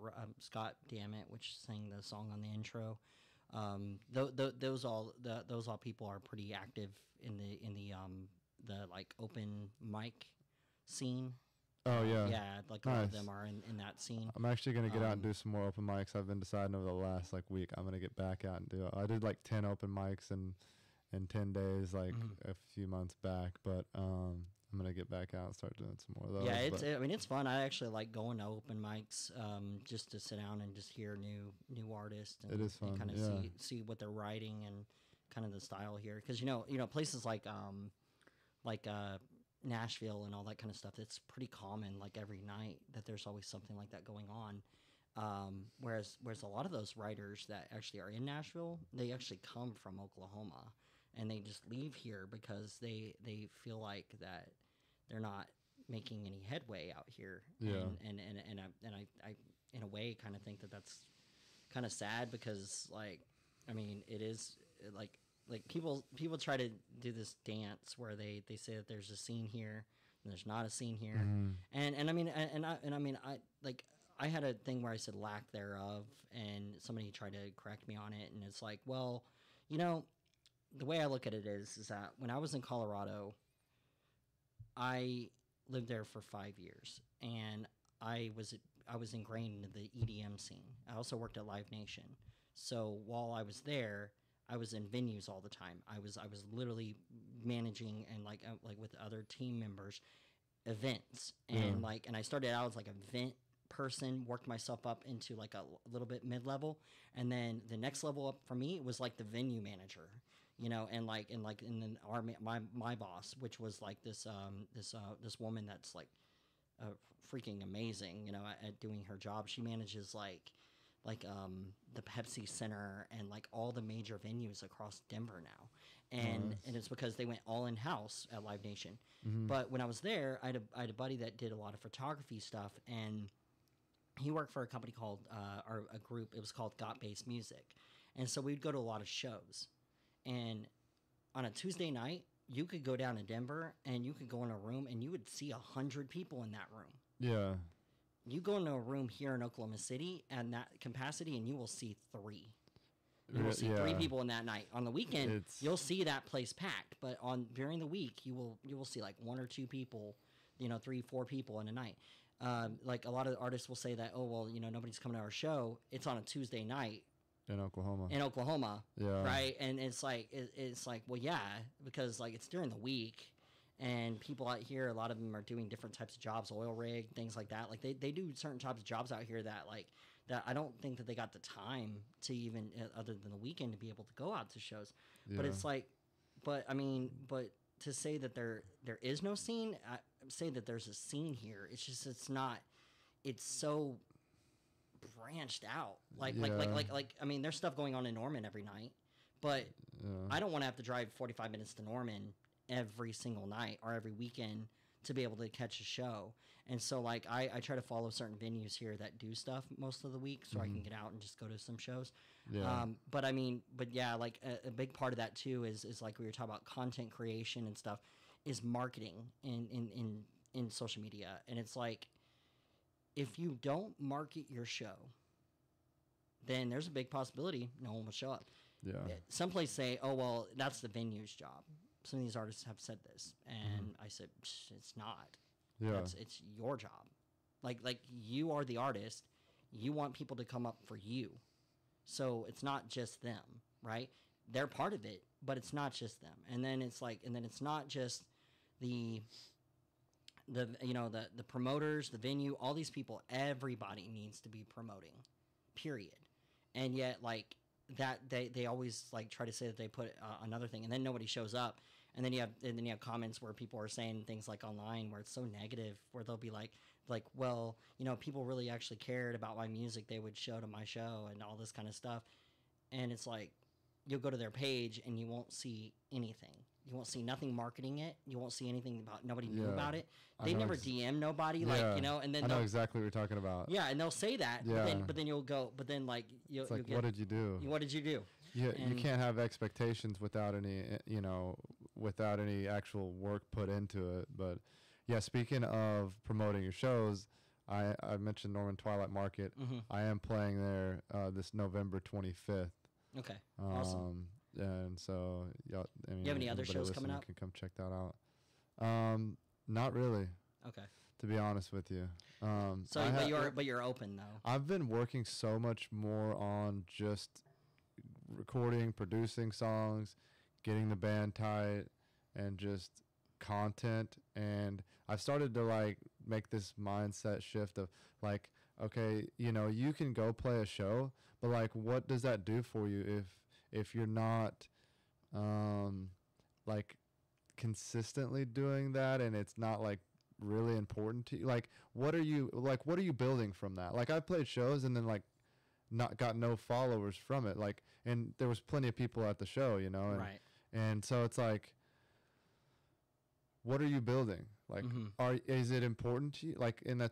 Dammit, which sang the song on the intro. Those all people are pretty active in the like open mic scene. Oh yeah, yeah, like a lot of them are in that scene. I'm actually gonna get out and do some more open mics. I've been deciding over the last like week. I'm gonna get back out and do it. I did like 10 open mics in 10 days, like a few months back. But I'm gonna get back out and start doing some more of those. Yeah, I mean it's fun. I actually like going to open mics, just to sit down and just hear new artists. And, it is fun. And kind of see what they're writing and kind of the style here, because you know places like Nashville and all that kind of stuff, it's pretty common, like every night that there's always something like that going on. Whereas a lot of those writers that actually are in Nashville, they actually come from Oklahoma, and they just leave here because they feel like that they're not making any headway out here. Yeah. And I in a way kind of think that that's kind of sad, because like, I mean, it is like people try to do this dance where they say that there's a scene here and there's not a scene here. And I mean, I had a thing where I said lack thereof, and somebody tried to correct me on it, and it's like, well, you know, the way I look at it is that when I was in Colorado, I lived there for 5 years, and I was ingrained into the EDM scene. I also worked at Live Nation, so while I was there, I was in venues all the time. I was literally managing and like with other team members, events, and and I started out as like an event person, worked myself up into like a little bit mid-level, and then the next level up for me was like the venue manager, you know, and then my boss, which was like this woman that's like freaking amazing, you know, at doing her job. She manages like the Pepsi Center and like all the major venues across Denver now, and it's because they went all in house at Live Nation. But when I was there, I had a buddy that did a lot of photography stuff, and he worked for a company called a group. It was called Got Bass Music, and so we'd go to a lot of shows. And on a Tuesday night, you could go down to Denver and you could go in a room and you would see 100 people in that room. Yeah. You go into a room here in Oklahoma City and that capacity, and you will see 3. You will see 3 people in that night. On the weekend, you'll see that place packed, but during the week, you will see like 1 or 2 people, you know, 3, 4 people in a night. Like a lot of artists will say that, oh well, you know, nobody's coming to our show. It's on a Tuesday night. In Oklahoma, yeah, right, and it's like well, yeah, because like it's during the week, and people out here, a lot of them are doing different types of jobs, oil rig, things like that. Like they do certain types of jobs out here that I don't think that they got the time to even other than the weekend to be able to go out to shows. Yeah. But it's like, but to say that there is no scene, I say that there's a scene here. It's just it's so branched out, like I mean, there's stuff going on in Norman every night, but I don't want to have to drive 45 minutes to Norman every single night or every weekend to be able to catch a show. And so like I try to follow certain venues here that do stuff most of the week, so I can get out and just go to some shows. But yeah, like a big part of that too is like we were talking about content creation and stuff, is marketing in social media. And it's like, if you don't market your show, then there's a big possibility no one will show up. Yeah. Some places say, oh, well, that's the venue's job. Some of these artists have said this, and I said, it's not. Yeah. It's your job. Like you are the artist. You want people to come up for you. So it's not just them, right? They're part of it, but it's not just them. And then it's not just the promoters, the venue, all these people. Everybody needs to be promoting, period. And yet, like that, they always like try to say that they put another thing, and then nobody shows up. And then you have comments where people are saying things like online where it's so negative, where they'll be like, well, people really actually cared about my music, they would show to my show and all this kind of stuff. And it's like, you'll go to their page and you won't see anything. You won't see nothing marketing it. You won't see anything about, nobody knew about it. They never DM nobody, and then I know exactly what you're talking about. Yeah, and they'll say that, but then you'll go, but then like you'll get, what did you do? What did you do? You can't have expectations without any, without any actual work put into it. But yeah, speaking of promoting your shows, I mentioned Norman Twilight Market. I am playing there this November 25th. Okay, awesome. And so, you have any other shows coming up? Can come check that out. Not really. Okay. To be honest with you. But you're open though. I've been working so much more on just recording, producing songs, getting the band tight, and just content. And I've started to like make this mindset shift of like, okay, you can go play a show, but like, what does that do for you if you're not like consistently doing that, and it's not like really important to you? Like, what are you building from that? Like, I've played shows and then like not got no followers from it, like, and there was plenty of people at the show, and, right. And so it's like, what are you building? Like, is it important to you? Like, and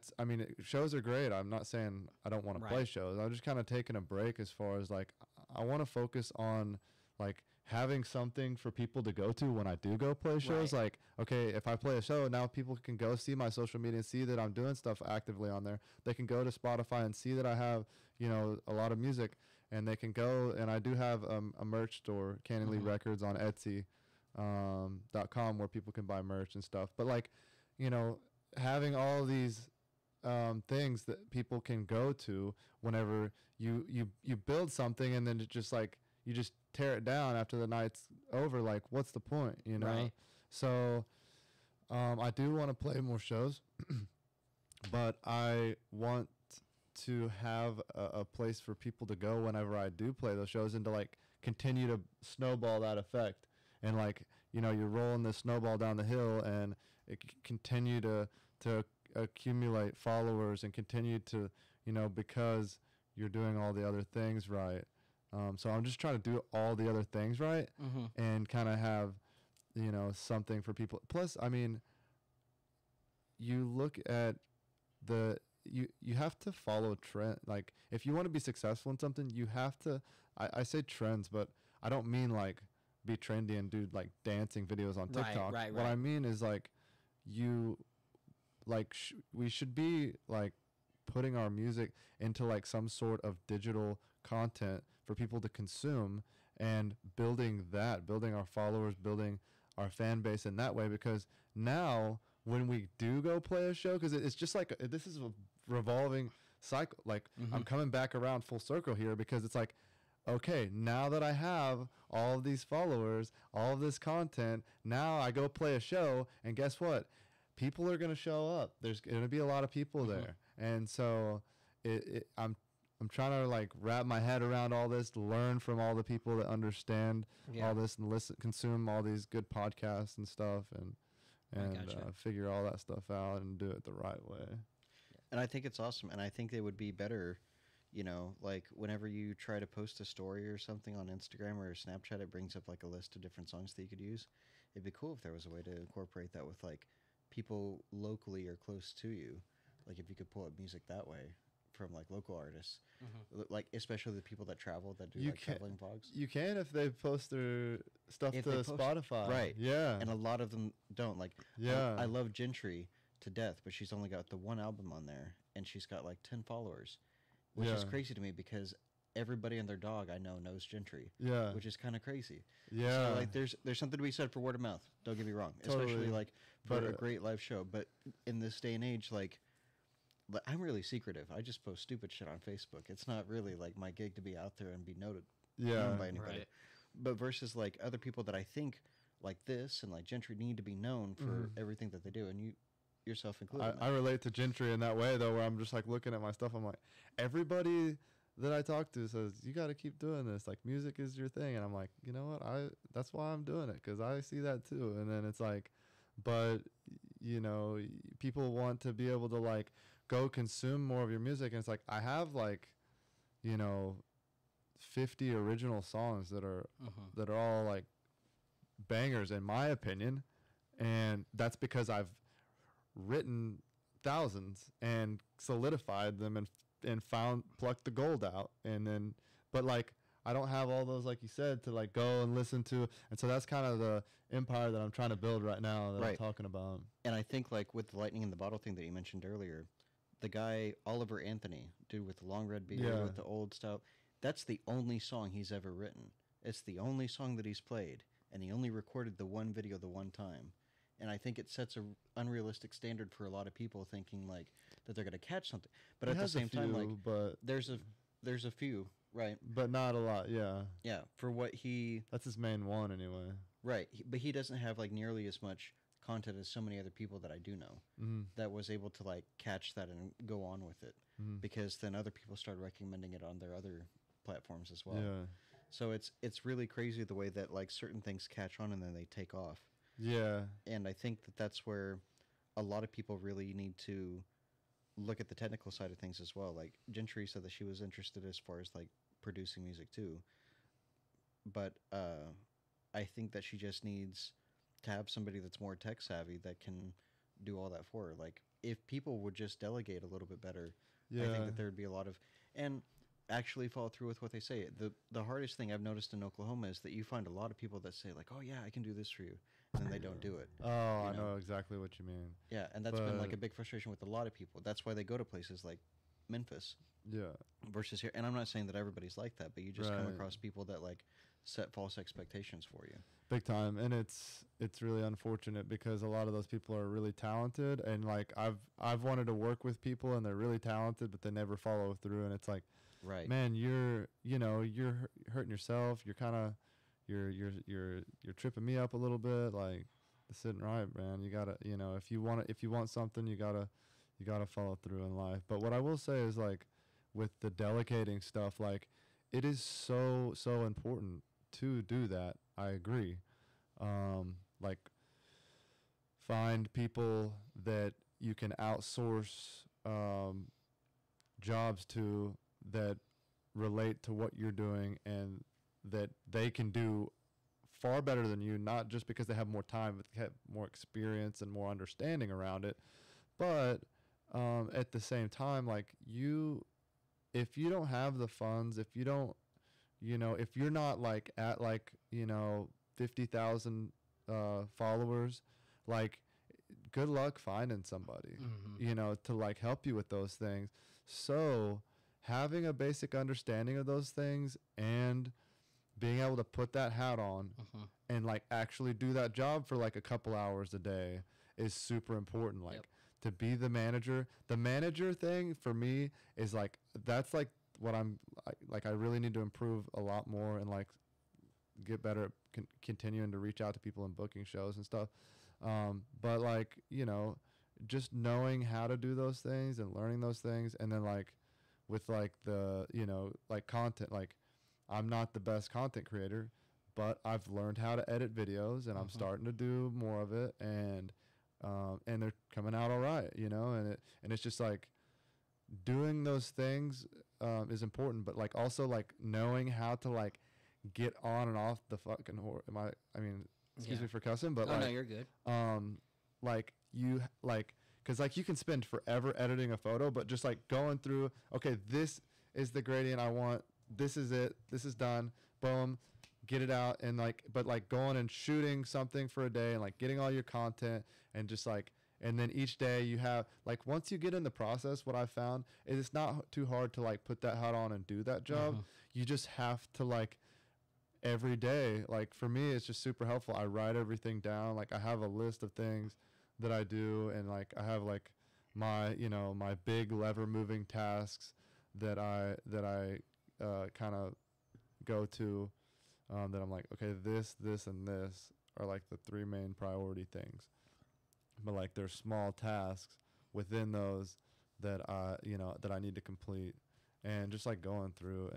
shows are great. I'm not saying I don't want to play shows. I'm just kind of taking a break as far as like, I want to focus on like having something for people to go to when I do go play shows. Right. Like, okay, if I play a show, now people can go see my social media and see that I'm doing stuff actively on there. They can go to Spotify and see that I have, a lot of music, and they can go, and I do have a merch store, Canon Lee Records, on Etsy.com, where people can buy merch and stuff. But like, having all these things that people can go to whenever you build something, and then it just like, you just tear it down after the night's over. Like, what's the point, Right. So I do want to play more shows, but I want to have a place for people to go whenever I do play those shows, and to like continue to snowball that effect. And like, you're rolling this snowball down the hill, and it continue to accumulate followers, and continue to, because you're doing all the other things right. So I'm just trying to do all the other things right, and kind of have, something for people. Plus, you look at you have to follow a trend. Like, if you want to be successful in something, you have to, I say trends, but I don't mean like be trendy and do like dancing videos on TikTok. Right. What I mean is like, we should be like putting our music into like some sort of digital content for people to consume, and building our followers, building our fan base in that way. Because now when we do go play a show, because it's just like, this is a revolving cycle. Like, I'm coming back around full circle here, because it's like, okay, now that I have all of these followers, all of this content, now I go play a show, and guess what? People are going to show up. There's going to be a lot of people there. And so I'm trying to like wrap my head around all this, learn from all the people that understand all this, and consume all these good podcasts and stuff, and figure all that stuff out and do it the right way. And I think it's awesome. And I think they would be better, like whenever you try to post a story or something on Instagram or Snapchat, it brings up like a list of different songs that you could use. It'd be cool if there was a way to incorporate that with like people locally or close to you. Like, if you could pull up music that way from like local artists, like especially the people that travel, that do like traveling vlogs. You can, if they post their stuff to Spotify, right? Yeah, and a lot of them don't. Like, yeah, I love Gentry to death, but she's only got the one album on there, and she's got like 10 followers, which is crazy to me, because everybody and their dog I know knows Gentry. Yeah. Which is kind of crazy. Yeah. So, like, there's something to be said for word of mouth. Don't get me wrong. Totally. Especially, like, for But, a great live show. But in this day and age, like, I'm really secretive. I just post stupid shit on Facebook. It's not really, like, my gig to be out there and be known by anybody. Right. But versus, like, other people that I think, like this and, like, Gentry need to be known for everything that they do. And you yourself included. I relate to Gentry in that way, though, where I'm just, like, looking at my stuff. I'm like, everybody that I talk to says, you got to keep doing this. Like, music is your thing. And I'm like, you know what? That's why I'm doing it, because I see that, too. And then it's like, but, you know, people want to be able to, like, go consume more of your music. And it's like, I have, like, you know, 50 original songs that are all, like, bangers, in my opinion. And that's because I've written thousands and solidified them and plucked the gold out. And then, but, like, I don't have all those, like you said, to, like, go and listen to. And so that's kind of the empire that I'm trying to build right now that I'm talking about. And I think, like, with the lightning in the bottle thing that you mentioned earlier, the guy Oliver Anthony, dude with the long red beard, with the old style, that's the only song he's ever written. It's the only song that he's played, and he only recorded the one video the one time. And I think it sets an unrealistic standard for a lot of people, thinking, like, that they're going to catch something. But at the same time, like, but there's a few, right? But not a lot, yeah. Yeah, for what he... That's his main one, anyway. Right, but he doesn't have, like, nearly as much content as so many other people that I do know that was able to, like, catch that and go on with it, because then other people started recommending it on their other platforms as well. Yeah. So it's really crazy the way that, like, certain things catch on and then they take off. Yeah. And I think that that's where a lot of people really need to look at the technical side of things as well. Like, Gentry said that she was interested as far as, like, producing music too. But I think that she just needs to have somebody that's more tech savvy that can do all that for her. Like, if people would just delegate a little bit better, I think that there would be a lot of... And actually follow through with what they say. The hardest thing I've noticed in Oklahoma is that you find a lot of people that say, like, oh, yeah, I can do this for you. And then they don't do it. Oh, I know exactly what you mean. Yeah, and that's been, like, a big frustration with a lot of people. That's why they go to places like Memphis. Yeah. Versus here. And I'm not saying that everybody's like that, but you just come across people that, like, set false expectations for you. Big time. And it's really unfortunate because a lot of those people are really talented. And, like, I've wanted to work with people and they're really talented, but they never follow through. And it's like, right, man, you're hurting yourself. You're kind of, you're tripping me up a little bit. Like, this isn't right, man. You gotta, if you want something, you gotta follow through in life. But what I will say is, like, with the delegating stuff, like, it is so important to do that. I agree. Like, find people that you can outsource jobs to that relate to what you're doing and that they can do far better than you, not just because they have more time, but they have more experience and more understanding around it. But at the same time, like, if you don't have the funds, if you don't, if you're not, like, at, like, 50,000 followers, like, good luck finding somebody, to, like, help you with those things. So having a basic understanding of those things and being able to put that hat on and, like, actually do that job for, like, a couple hours a day is super important. Like, to be the manager thing for me is, like, that's, like, what I really need to improve a lot more and, like, get better at continuing to reach out to people and booking shows and stuff. But, like, just knowing how to do those things and learning those things. And then, like, with, like, the, like, content, like, I'm not the best content creator, but I've learned how to edit videos and I'm starting to do more of it, and they're coming out all right, and it's just, like, doing those things is important, but, like, also, like, knowing how to, like, get on and off the fucking excuse me for cussing, but no, you're good. Like, you, like, because, like, you can spend forever editing a photo, but just, like, going through, okay, this is the gradient I want, this is it, this is done, boom, get it out, and, like, but, like, going and shooting something for a day and, like, getting all your content and just, like, and then each day you have, like, once you get in the process, what I found is it's not too hard to, like, put that hat on and do that job. you just have to like every day, like for me it's just super helpful. I write everything down. Like I have a list of things that I do, and like I have like my, you know, my big lever moving tasks that I kind of go to, that I'm like, okay, this and this are like the 3 main priority things, but like there's small tasks within those that I, you know, that I need to complete, and just like going through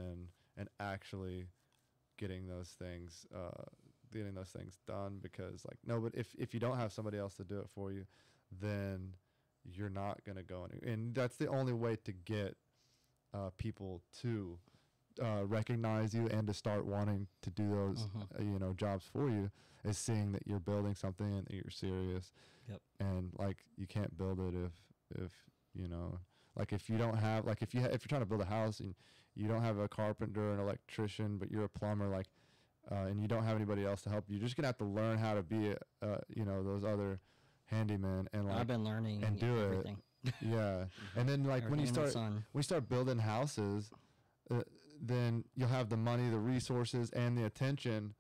and actually getting those things done, because like, no, but if you don't have somebody else to do it for you, then you're not going to go anywhere. And that's the only way to get people to recognize you and to start wanting to do those you know, jobs for you, is seeing that you're building something and that you're serious. Yep. And like you can't build it if you know, like if you don't have, like if you're trying to build a house and you don't have a carpenter, an electrician, but you're a plumber, like and you don't have anybody else to help you, you're just gonna have to learn how to be you know, those other handymen, and like I've been learning and do everything. Yeah. And then like when you start building houses, then you'll have the money, the resources, and the attention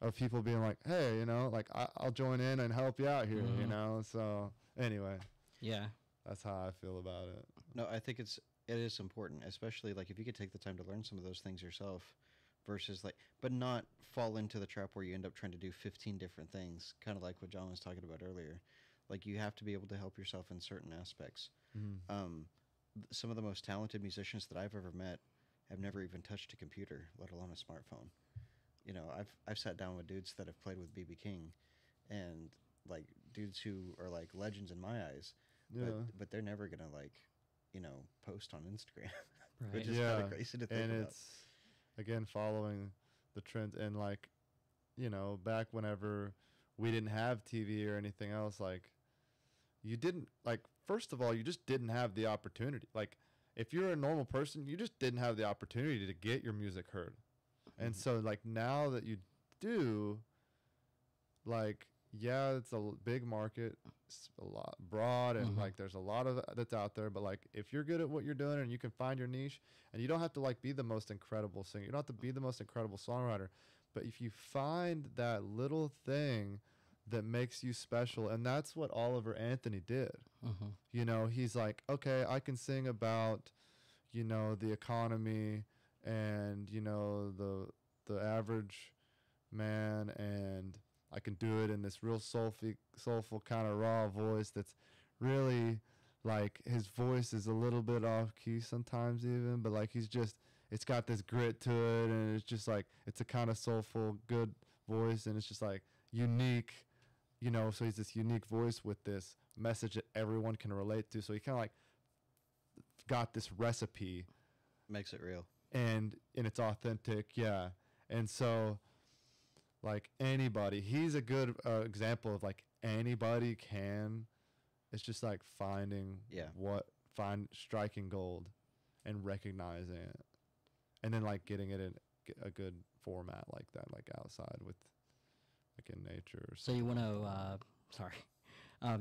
of people being like, hey, you know, like I'll join in and help you out here, you know. So anyway, yeah, that's how I feel about it. No, I think it is important, especially like if you could take the time to learn some of those things yourself, versus like, but not fall into the trap where you end up trying to do 15 different things, kind of like what John was talking about earlier. Like you have to be able to help yourself in certain aspects. Some of the most talented musicians that I've ever met have never even touched a computer, let alone a smartphone. You know, I've sat down with dudes that have played with B.B. King, and like dudes who are like legends in my eyes, but they're never gonna, like, you know, post on Instagram, Right. which is kind of crazy to think and about. it's again following the trends, and like, you know, back whenever we didn't have TV or anything else, like you didn't, like, first of all, you just didn't have the opportunity. Like if you're a normal person, you just didn't have the opportunity to get your music heard. And so like now that you do, like, yeah, it's a big market, it's a lot broad, and like there's a lot of that's out there, but like if you're good at what you're doing and you can find your niche, and you don't have to like be the most incredible singer, you don't have to be the most incredible songwriter, but if you find that little thing that makes you special, and that's what Oliver Anthony did. You know, he's like, okay, I can sing about, you know, the economy and, you know, the average man, and I can do it in this real soulful kind of raw voice that's really, like, his voice is a little bit off key sometimes even, but like it's got this grit to it, and it's just like, it's a kind of soulful, good voice, and it's just like unique, you know. So he's this unique voice with this message that everyone can relate to. So he kind of like got this recipe, Makes it real. and it's authentic, yeah. And so like anybody, he's a good example of like anybody can. It's just like striking gold and recognizing it, and then like getting it in a good format like that, like outside with, like, in nature or So you want to,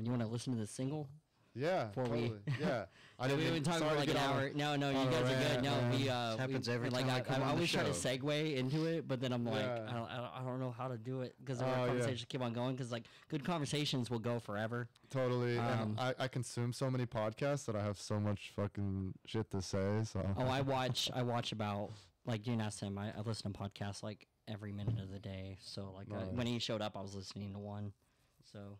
you want to listen to the single? yeah, totally. Yeah, We haven't talked for like an hour. No, you guys are good. No, we happens every time I come on the always try to show. segue into it, but then I'm like, Yeah. I don't know how to do it, because our conversations keep on going, because like good conversations will go forever. Totally. And I consume so many podcasts that I have so much fucking shit to say. So I watch about, like, you asked him, I listen to podcasts like every minute of the day. So like when he showed up, I was listening to one. So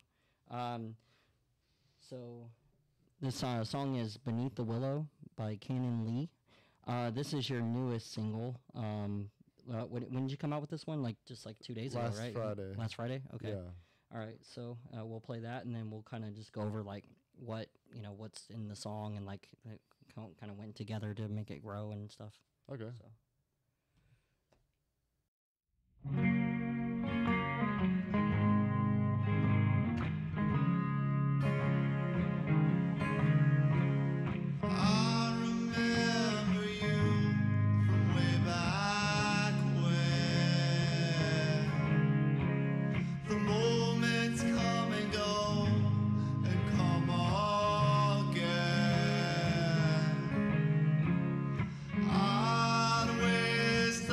this song is Beneath the Willow by Canon Lee. This is your newest single. When did you come out with this one? Like just like 2 days ago, right? Last Friday? Okay. yeah. All right. So we'll play that, and then we'll kind of just go over like what's in the song, and like it kind of went together to make it grow and stuff. Okay. So. I remember you from way back when. The moments come and go and come again. I'd waste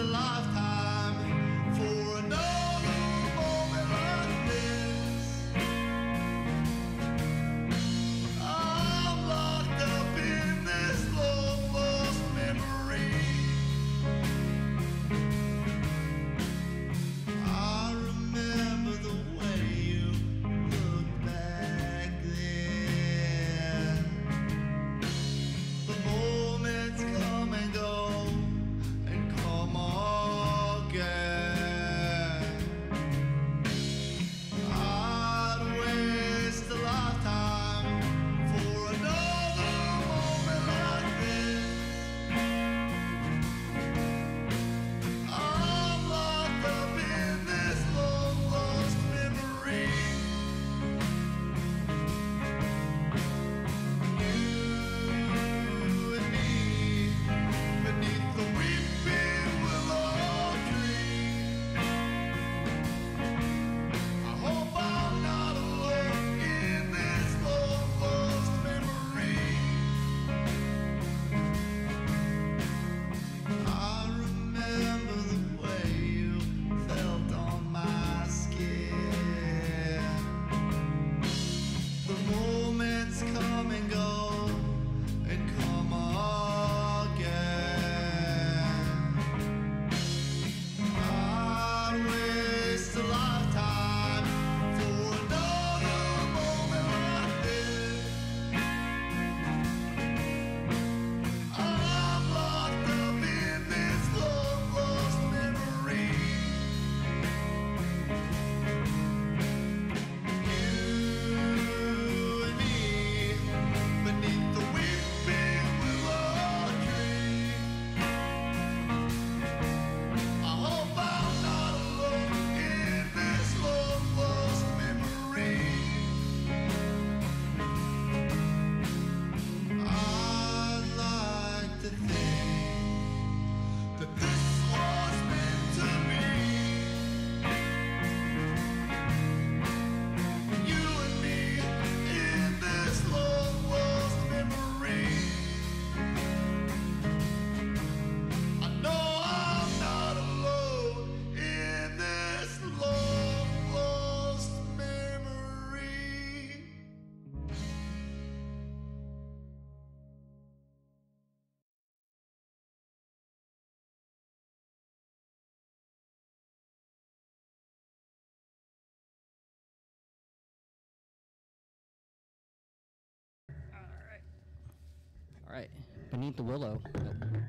All right. Beneath the Willow. Oh, man.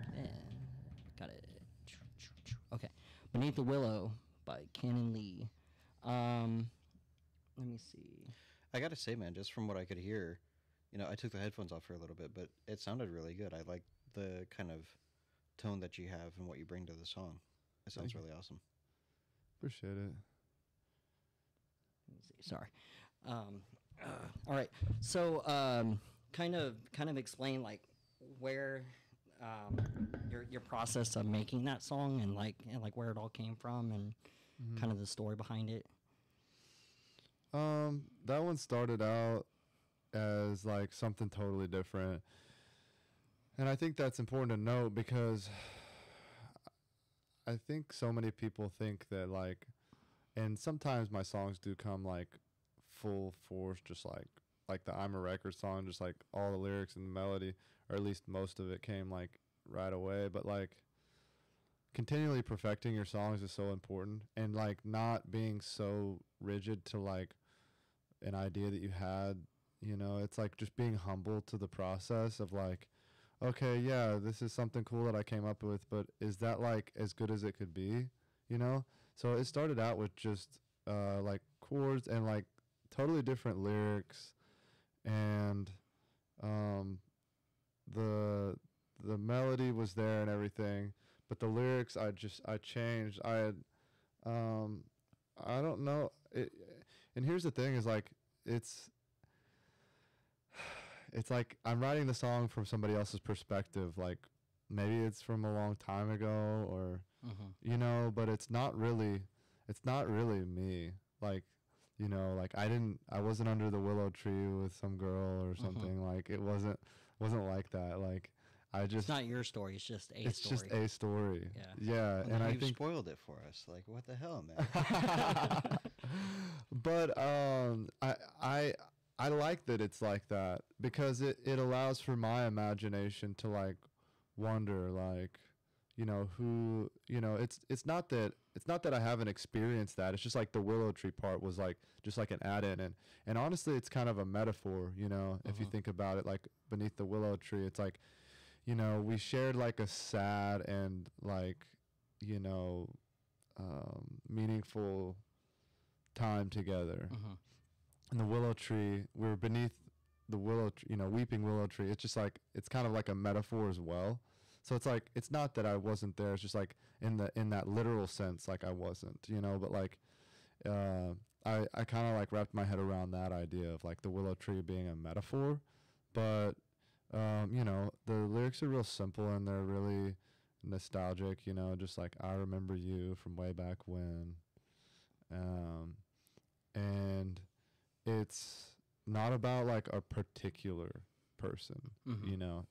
Got it. Okay. Beneath the Willow by Canon Lee. Let me see. I gotta say, man, just from what I could hear, I took the headphones off for a little bit, but it sounded really good. I like the kind of tone that you have and what you bring to the song. It sounds really awesome. Appreciate it. Let me see. Sorry. All right. So, kind of explain like where your process of making that song and like where it all came from and kind of the story behind it. That one started out as like something totally different. And I think that's important to note because I think so many people think that like, and sometimes my songs do come like full force, just like the I'm a Record song, just like all the lyrics and the melody, or at least most of it came like right away. But like continually perfecting your songs is so important, and like not being so rigid to like an idea that you had, it's like just being humble to the process of like, okay, yeah, this is something cool that I came up with, but is that like as good as it could be, So it started out with just like chords and like totally different lyrics, and the melody was there and everything, but the lyrics I changed. I had I don't know it, and here's the thing is like it's like I'm writing the song from somebody else's perspective, like maybe it's from a long time ago or but it's not really me, like like I wasn't under the willow tree with some girl or something. Like it wasn't like that. Like it's not your story, it's just a story. It's just a story. Well, and I you've think spoiled it for us. Like, what the hell, man? But I like that it's like that because it allows for my imagination to like wonder, like who it's not that I haven't experienced that. It's just like the willow tree part was like just like an add-in, and honestly it's kind of a metaphor, if you think about it. Like beneath the willow tree, it's like we shared like a sad and like meaningful time together. And the willow tree, we were beneath the willow tree, weeping willow tree. It's just like it's kind of like a metaphor as well. So it's like it's not that I wasn't there. It's just like in that literal sense, like I wasn't, but like I kind of like wrapped my head around that idea of like the willow tree being a metaphor. But the lyrics are real simple and they're really nostalgic, just like I remember you from way back when. And it's not about like a particular person,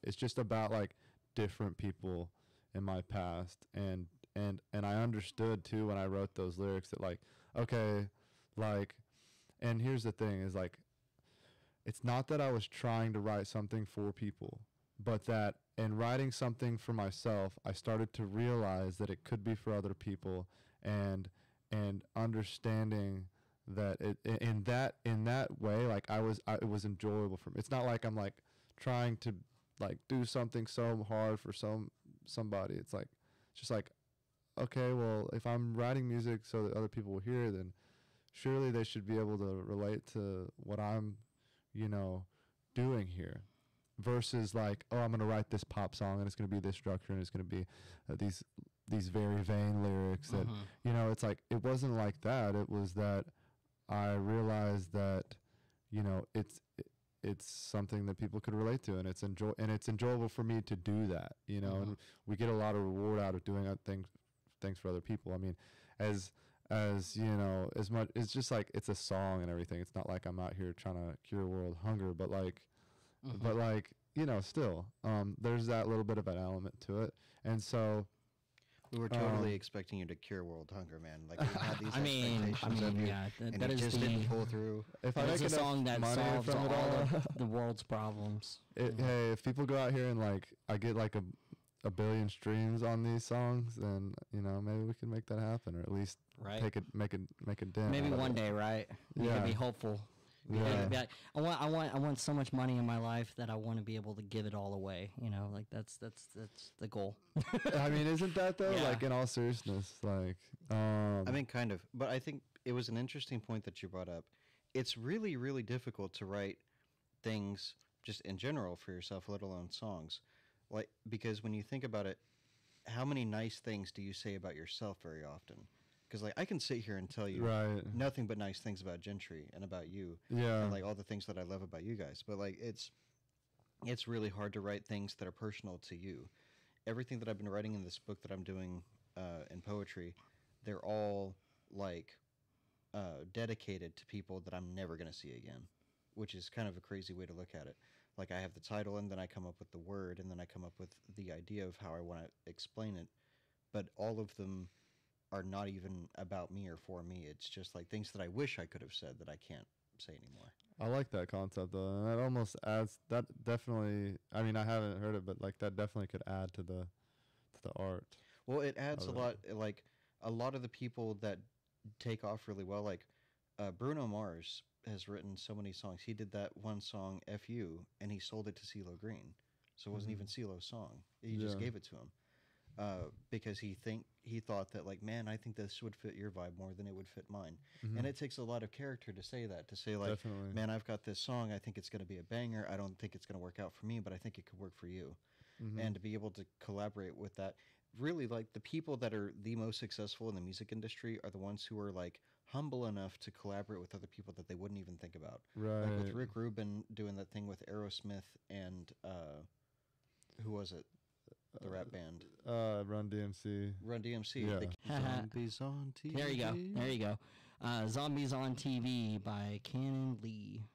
it's just about like different people in my past. And I understood too when I wrote those lyrics that like, okay, like, and here's the thing is like, it's not that I was trying to write something for people, but that in writing something for myself, I started to realize that it could be for other people, and understanding that in that way, like it was enjoyable for me. It's not like I'm like trying to like do something so hard for somebody. It's like just like, okay, well, if I'm writing music so that other people will hear it, then surely they should be able to relate to what I'm doing here, versus like, oh, I'm going to write this pop song and it's going to be this structure and it's going to be these very vain lyrics that, it's like, it wasn't like that. It was that I realized that, it's something that people could relate to, and it's enjoyable for me to do that, and we get a lot of reward out of doing things for other people. I mean, as much, it's just like it's a song and everything. It's not like I'm out here trying to cure world hunger, but like still there's that little bit of an element to it. And so we were totally expecting you to cure world hunger, man. Like we had these expectations of you, yeah, and that it is just didn't pull through. If I make a song that money solves from it all the world's problems. Hey, if people go out here and like I get like a billion streams on these songs, then maybe we can make that happen, or at least make a dent. Maybe one day, right? You can be hopeful. Yeah. Be like, I want so much money in my life that I want to be able to give it all away. You know, like that's the goal. I mean, isn't that though? Yeah. Like in all seriousness, like I mean, kind of. But I think it was an interesting point that you brought up. It's really, really difficult to write things just in general for yourself, let alone songs. Like, because when you think about it, how many nice things do you say about yourself very often? Because, like, I can sit here and tell you right. nothing but nice things about Gentry and about you. Yeah. And, like, all the things that I love about you guys. But, like, it's really hard to write things that are personal to you. Everything that I've been writing in this book that I'm doing in poetry, they're all, like, dedicated to people that I'm never going to see again, which is kind of a crazy way to look at it. Like, I have the title, and then I come up with the word, and then I come up with the idea of how I want to explain it. But all of them are not even about me or for me. It's just, like, things that I wish I could have said that I can't say anymore. I like that concept though, and that almost adds. That definitely. I mean, I haven't heard it, but like that definitely could add to the art. Well, it adds a of it. lot. Like, a lot of the people that take off really well, like Bruno Mars has written so many songs. He did that one song, F.U., and he sold it to CeeLo Green. So it wasn't even CeeLo's song. He just Yeah. gave it to him. Because he thought that, like, man, I think this would fit your vibe more than it would fit mine. Mhm. And it takes a lot of character to say that, to say, like, Definitely. man, I've got this song, I think it's going to be a banger, I don't think it's going to work out for me, but I think it could work for you. Mhm. And to be able to collaborate with that, really, like, the people that are the most successful in the music industry are the ones who are, like, humble enough to collaborate with other people that they wouldn't even think about. Right. Like with Rick Rubin doing that thing with Aerosmith and who was it? The rap band. Run DMC. Run DMC. Yeah. Zombies on TV. There you go. Zombies on TV by Canon Lee.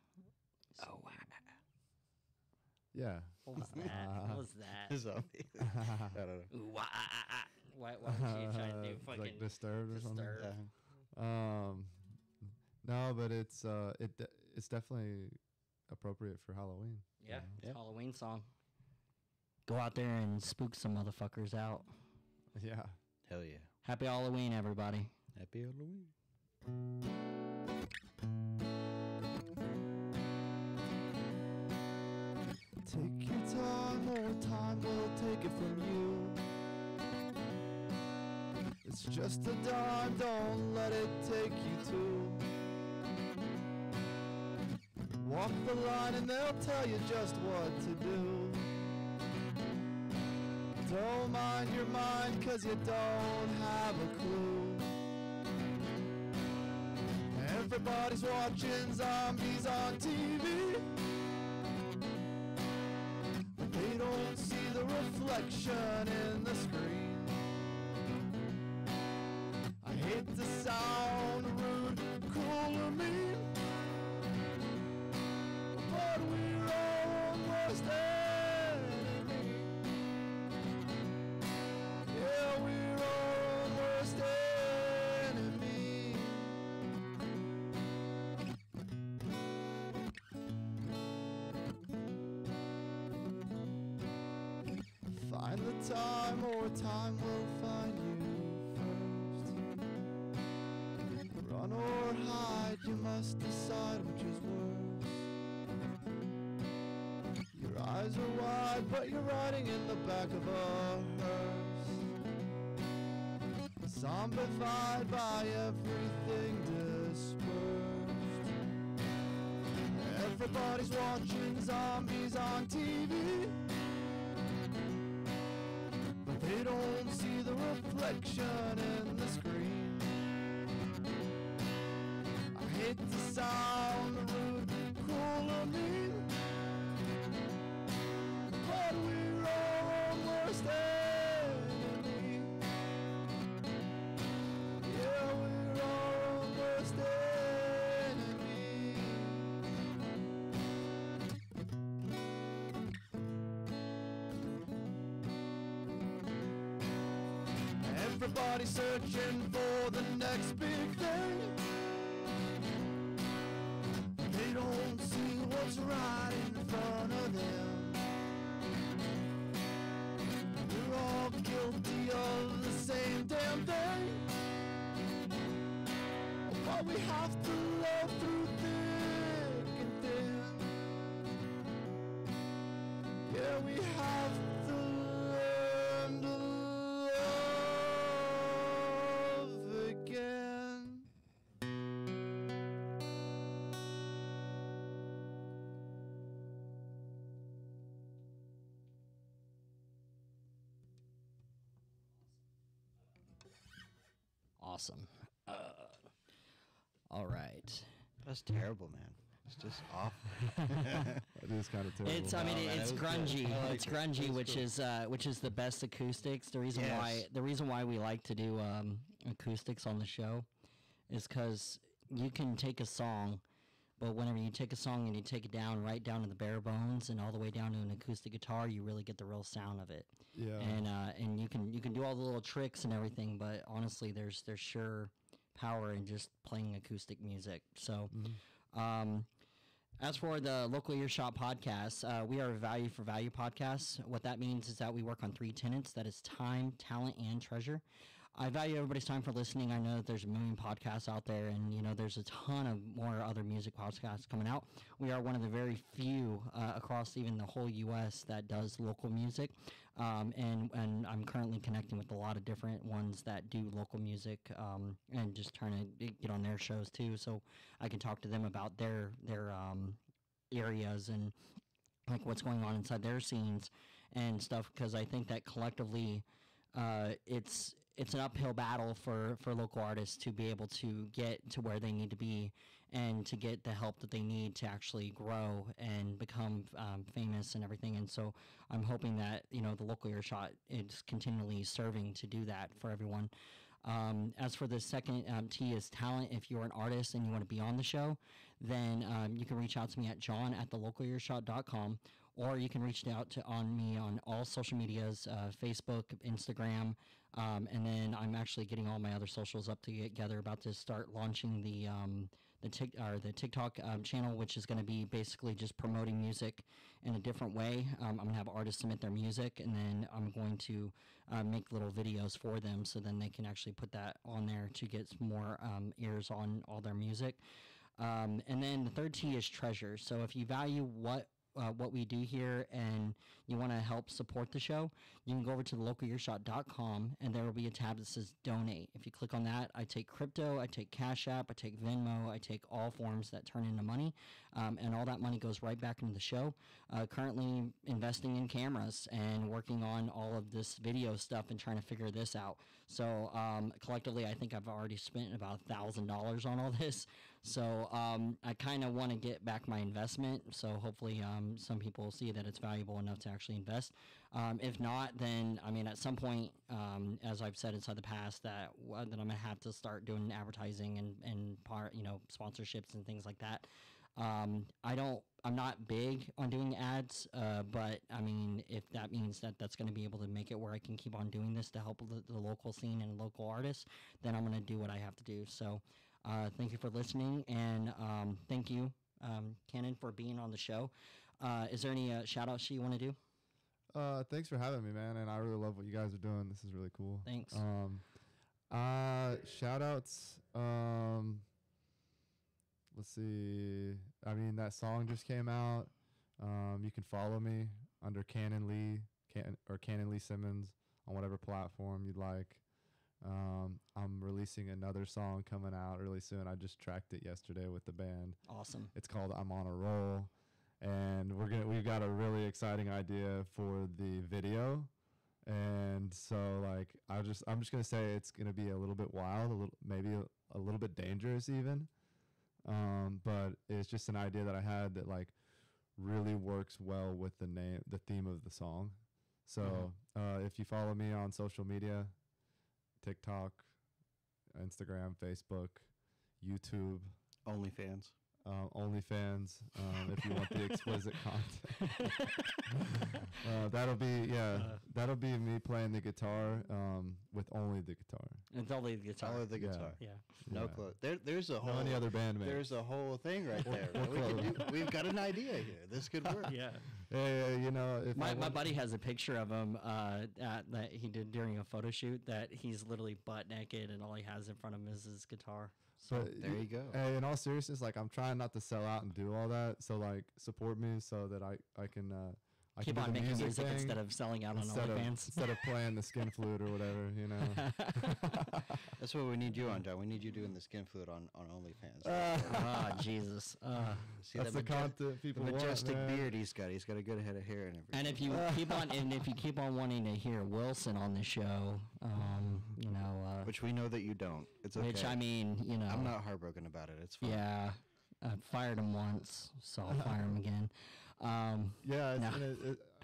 Oh, wow. Yeah. What was that? What was that? Zombies. I don't know. Ooh, wah, ah, ah, ah. Why was she trying to do It's fucking like Disturbed or something. Disturbed? No, but it's definitely appropriate for Halloween. Yeah, Yeah. Halloween song. Go out there and spook some motherfuckers out. Yeah. Hell yeah. Happy Halloween, everybody. Happy Halloween. Take your time, or time will take it from you. It's just a dime, don't let it take you to. Walk the line and they'll tell you just what to do. Don't mind your mind, 'cause you don't have a clue. Everybody's watching zombies on TV, but they don't see the reflection in the screen. I hate to sound rude, cruel or mean, but we're all worst enemy. Yeah, we're all worst enemy. Find the time, or time will find you first. Run or hide, you must decide which is worse. Your eyes are wide, but you're riding in the back of a hearse. Zombified by everything dispersed. Everybody's watching zombies on TV, but they don't see the reflection in the screen. I hate to sound rude, cruel or mean, but we're all worst enemy. Yeah, we're all worst enemy. Everybody's searching for the next big thing. They don't see what's right in front of them. We're all guilty of the same damn thing, but we have to love through thick we have to learn to love again. Awesome. All right. That's terrible, man. It's just awful. It is kind of terrible. It's I mean No, man, it's it was good. grungy. I like It's it. grungy, It's cool. which is the best acoustics. The reason Yes. why we like to do acoustics on the show is because you can take a song, but whenever you take a song and you take it down right down to the bare bones and all the way down to an acoustic guitar, you really get the real sound of it. Yeah. And you can do all the little tricks and everything, but honestly, there's sure power in just playing acoustic music. So. As for the Local Earshot podcast, we are a value for value podcast. What that means is that we work on 3 tenets. That is time, talent, and treasure. I value everybody's time for listening. I know that there's a million podcasts out there, and there's a ton of more other music podcasts coming out. We are one of the very few across even the whole U.S. that does local music, and I'm currently connecting with a lot of different ones that do local music, and just trying to get on their shows too, so I can talk to them about their areas and like what's going on inside their scenes and stuff. Because I think that collectively, it's an uphill battle for local artists to be able to get to where they need to be and to get the help that they need to actually grow and become famous and everything. And so I'm hoping that, the Local Earshot is continually serving to do that for everyone. As for the second T is talent. If you're an artist and you want to be on the show, then you can reach out to me at john@thelocalearshot.com, or you can reach out on me on all social medias, Facebook, Instagram, and then I'm actually getting all my other socials up together, about to start launching the TikTok channel, which is going to be basically just promoting music in a different way. I'm going to have artists submit their music, and then I'm going to make little videos for them, so then they can actually put that on there to get some more ears on all their music. And then the third T is treasure. So if you value what we do here and you want to help support the show, you can go over to thelocalearshot.com, and there will be a tab that says donate. If you click on that, I take crypto, I take Cash App, I take Venmo, I take all forms that turn into money, and all that money goes right back into the show. Currently investing in cameras and working on all of this video stuff and trying to figure this out. So collectively, I think I've already spent about $1,000 on all this. So I kind of want to get back my investment. So hopefully some people see that it's valuable enough to actually invest. If not, then I mean, at some point, as I've said inside the past, that I'm gonna have to start doing advertising and sponsorships and things like that. I'm not big on doing ads, but I mean, if that means that that's going to be able to make it where I can keep on doing this to help the local scene and local artists, then I'm going to do what I have to do. So thank you for listening, and thank you, Canon, for being on the show. Is there any shout outs you want to do? Thanks for having me, man, and I really love what you guys are doing. This is really cool. Thanks. Shout outs. Let's see. I mean, that song just came out. You can follow me under Canon Lee or Canon Lee Simmons on whatever platform you'd like. I'm releasing another song coming out really soon. I just tracked it yesterday with the band. Awesome. It's called I'm on a Roll, and we've got a really exciting idea for the video. And so I'm just gonna say it's gonna be a little bit wild, maybe a little bit dangerous even. But it's just an idea that I had that really works well with the theme of the song. So if you follow me on social media, TikTok, Instagram, Facebook, YouTube, OnlyFans. OnlyFans, if you want the explicit content. That'll be me playing the guitar with only the guitar. It's only the guitar. Only the guitar. Yeah. No clothes. There's a whole. No any other bandmates. There's a whole thing right there. We've got an idea here. This could work. Yeah. If My buddy has a picture of him that he did during a photo shoot, that he's literally butt naked and all he has in front of him is his guitar. So But there you go. Hey, in all seriousness, I'm trying not to sell out and do all that. So support me so that I can I Keep can do on the making music thing instead of selling out on OnlyFans. instead of playing the skin flute or whatever, you know. That's what we need you on, John. We need you doing the skin flute on OnlyFans. Jesus. See That's that the content people want, majestic man. beard he's got. He's got a good head of hair and everything. And if you keep on wanting to hear Wilson on the show, you know, which we know that you don't. It's okay. which I mean, you know, I'm not heartbroken about it. It's fine. yeah, I fired him once, so I'll fire him again. Yeah, no.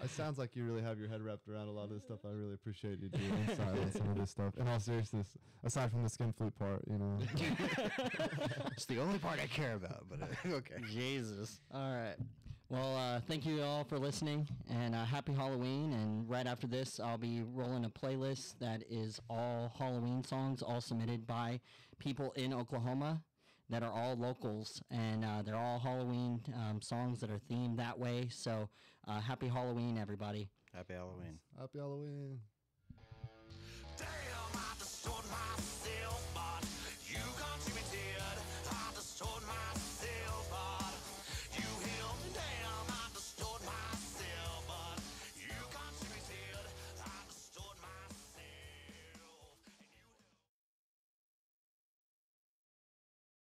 it sounds like you really have your head wrapped around a lot of this stuff. I really appreciate you doing some of this stuff. In all seriousness, aside from the skin flute part, you know. It's the only part I care about, but okay. Jesus. All right. Well, thank you all for listening, and happy Halloween. And right after this, I'll be rolling a playlist that is all Halloween songs, all submitted by people in Oklahoma that are all locals, and they're all Halloween songs that are themed that way. So happy Halloween, everybody. Happy Halloween. Happy Halloween. Damn.